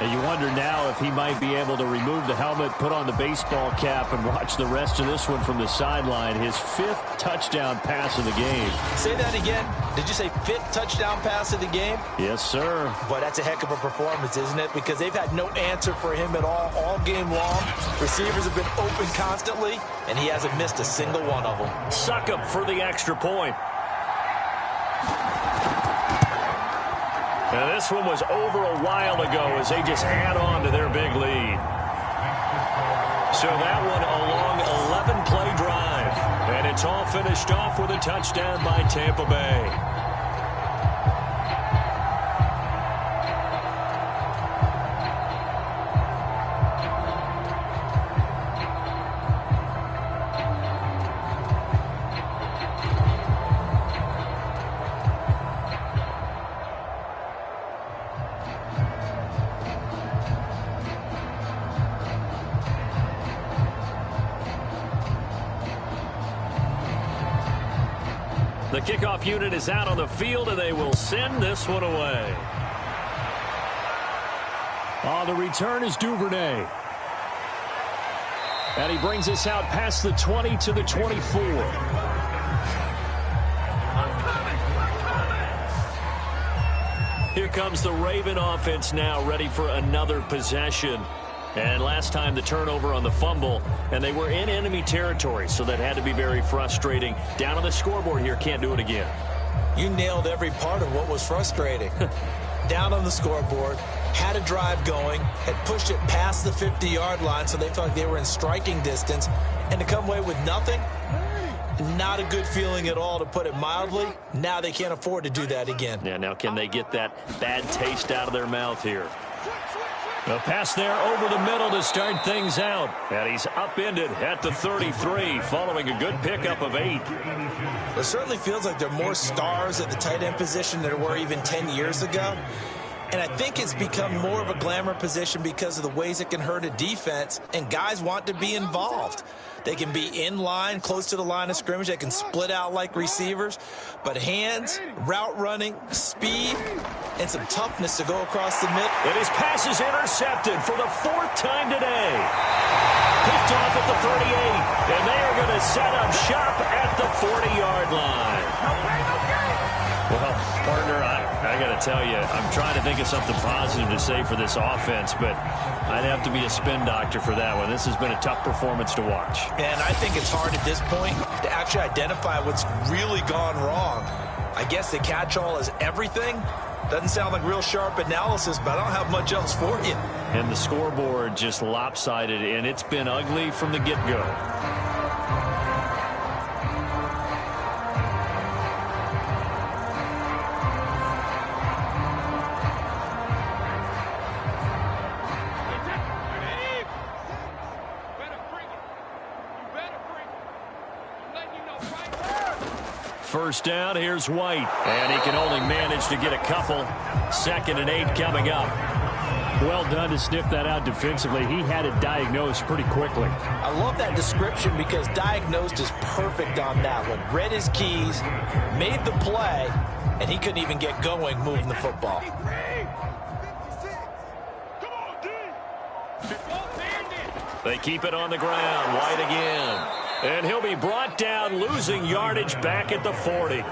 A: And you wonder now if he might be able to remove the helmet, put on the baseball cap, and watch the rest of this one from the sideline. His 5th touchdown pass of the game. Say
B: that again. Did you say 5th touchdown pass of the game?
A: Yes, sir.
B: Boy, that's a heck of a performance, isn't it? Because they've had no answer for him at all game long. Receivers have been open constantly, and he hasn't missed a single one of them.
A: Suck up for the extra point. Now, this one was over a while ago as they just add on to their big lead. So that one a long 11-play drive. And it's all finished off with a touchdown by Tampa Bay. The kickoff unit is out on the field, and they will send this one away. On the return is Duvernay. And he brings us out past the 20 to the 24. Here comes the Raven offense now, ready for another possession. And last time the turnover on the fumble, and they were in enemy territory, so that had to be very frustrating. Down on the scoreboard here, can't do it again.
B: You nailed every part of what was frustrating. Down on the scoreboard, had a drive going, had pushed it past the 50-yard line, so they felt like they were in striking distance, and to come away with nothing, not a good feeling at all, to put it mildly. Now they can't afford to do that again.
A: Yeah, now can they get that bad taste out of their mouth here? A pass there over the middle to start things out. And he's upended at the 33 following a good pickup of 8.
B: It certainly feels like there are more stars at the tight end position than there were even 10 years ago. And I think it's become more of a glamour position because of the ways it can hurt a defense, and guys want to be involved. They can be in line, close to the line of scrimmage. They can split out like receivers. But hands, route running, speed, and some toughness to go across the middle.
A: And his pass is intercepted for the 4th time today. Picked off at the 38. And they are going to set up shop at the 40-yard line. Well, partner, I got to tell you, I'm trying to think of something positive to say for this offense, but I'd have to be a spin doctor for that one. This has been a tough performance to watch.
B: And I think it's hard at this point to actually identify what's really gone wrong. I guess the catch-all is everything. Doesn't sound like real sharp analysis, but I don't have much else for you.
A: And the scoreboard just lopsided, and it's been ugly from the get-go. first down. Here's White. And he can only manage to get a couple. 2nd and 8 coming up. Well done to sniff that out defensively. He had it diagnosed pretty quickly.
B: I love that description because diagnosed is perfect on that one. Read his keys, made the play, and he couldn't even get going moving the football.
A: They keep it on the ground. White again. And he'll be brought down, losing yardage back at the 40.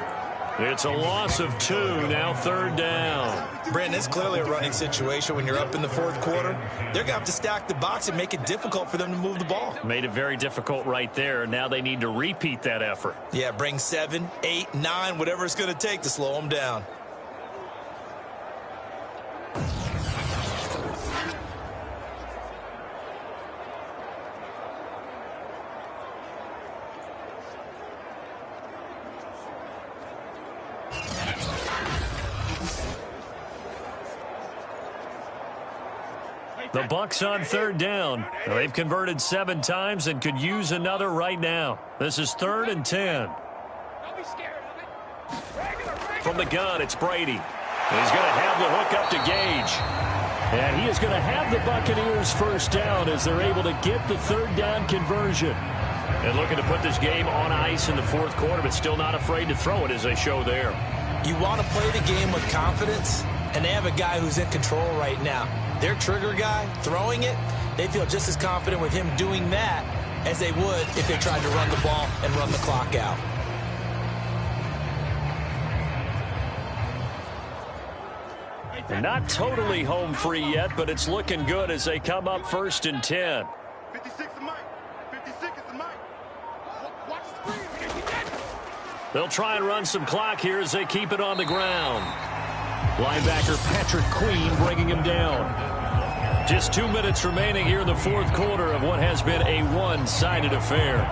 A: It's a loss of 2, now 3rd down.
B: Brandon, it's clearly a running situation when you're up in the 4th quarter. They're going to have to stack the box and make it difficult for them to move the ball.
A: Made it very difficult right there. Now they need to repeat that effort.
B: Yeah, bring 7, 8, 9, whatever it's going to take to slow them down.
A: The Bucs on 3rd down. They've converted 7 times and could use another right now. This is 3rd and 10. From the gun, it's Brady. He's going to have the hook up to Gage. And he is going to have the Buccaneers first down as they're able to get the 3rd down conversion. And looking to put this game on ice in the 4th quarter, but still not afraid to throw it as they show there.
B: You want to play the game with confidence, and they have a guy who's in control right now. Their trigger guy, throwing it, they feel just as confident with him doing that as they would if they tried to run the ball and run the clock out.
A: They're not totally home free yet, but it's looking good as they come up 1st and 10.
C: 56 is Mike. 56 is Mike. Watch the screen.
A: They'll try and run some clock here as they keep it on the ground. Linebacker Patrick Queen bringing him down. Just 2 minutes remaining here in the 4th quarter of what has been a one-sided affair.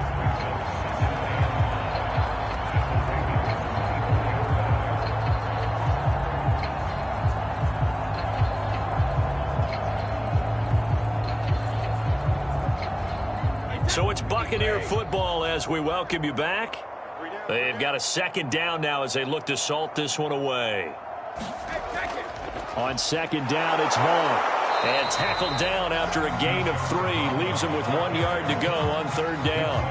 A: So it's Buccaneer football as we welcome you back. They've got a 2nd down now as they look to salt this one away. On 2nd down, it's Vaughn. And tackled down after a gain of 3. Leaves him with 1 yard to go on 3rd down.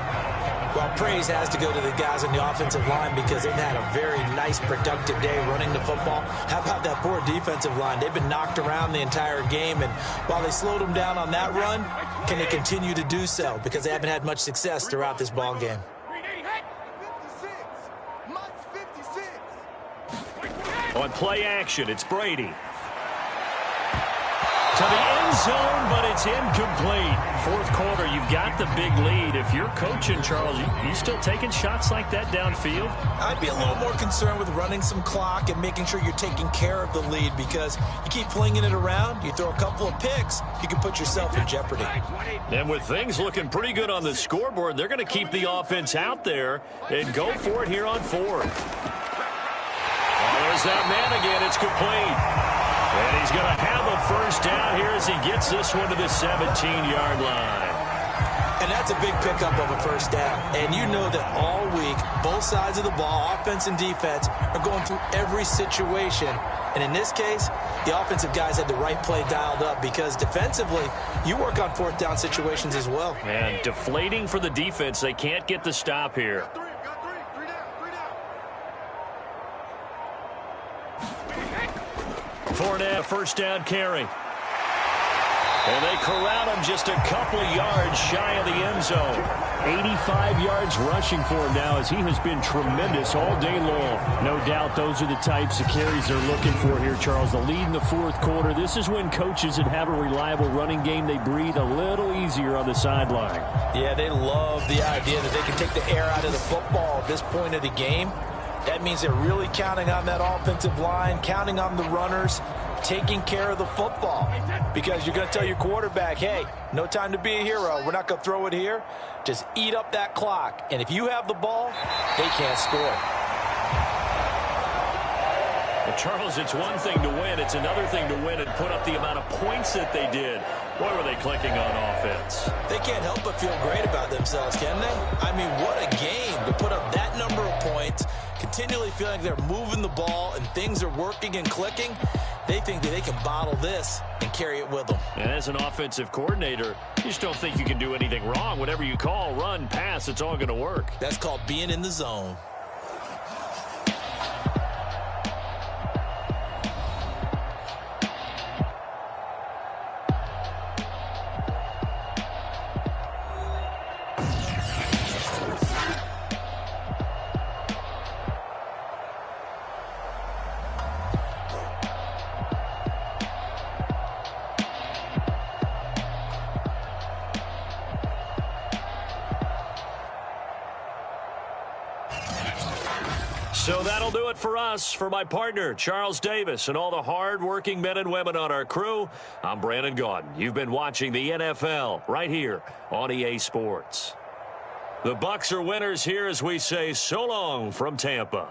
B: Well, praise has to go to the guys on the offensive line because they've had a very nice, productive day running the football. How about that poor defensive line? They've been knocked around the entire game, and while they slowed them down on that run, can they continue to do so? Because they haven't had much success throughout this ball game.
C: 56. Mike's 56.
A: On play action, it's Brady. To the end zone, but it's incomplete. 4th quarter, you've got the big lead. If you're coaching, Charles, you still taking shots like that downfield?
B: I'd be a little more concerned with running some clock and making sure you're taking care of the lead because you keep flinging it around, you throw a couple of picks, you can put yourself in jeopardy.
A: And with things looking pretty good on the scoreboard, they're going to keep the offense out there and go for it here on 4th. There's that man again. It's complete. And he's going to have a first down here as he gets this one to the 17-yard line.
B: And that's a big pickup of a first down. And you know that all week, both sides of the ball, offense and defense, are going through every situation. And in this case, the offensive guys had the right play dialed up because defensively, you work on 4th down situations as well.
A: And deflating for the defense. They can't get the stop here. Fournette, first down carry. And they corral him just a couple yards shy of the end zone. 85 yards rushing for him now as he has been tremendous all day long. No doubt those are the types of carries they're looking for here, Charles. The lead in the 4th quarter. This is when coaches that have a reliable running game, they breathe a little easier on the sideline.
B: Yeah, they love the idea that they can take the air out of the football at this point of the game. That means they're really counting on that offensive line, counting on the runners, taking care of the football. Because you're going to tell your quarterback, hey, no time to be a hero. We're not going to throw it here. Just eat up that clock. And if you have the ball, they can't score.
A: Well, Charles, it's one thing to win. It's another thing to win and put up the amount of points that they did. Boy, were they clicking on offense.
B: They can't help but feel great about themselves, can they? I mean, what a game to put up that number of points, continually feeling they're moving the ball and things are working and clicking. They think that they can bottle this and carry it with them.
A: And as an offensive coordinator, you just don't think you can do anything wrong. Whatever you call, run, pass, it's all going to work.
B: That's called being in the zone.
A: So that'll do it for us. For my partner, Charles Davis, and all the hard-working men and women on our crew, I'm Brandon Gaudin. You've been watching the NFL right here on EA Sports. The Bucs are winners here as we say so long from Tampa.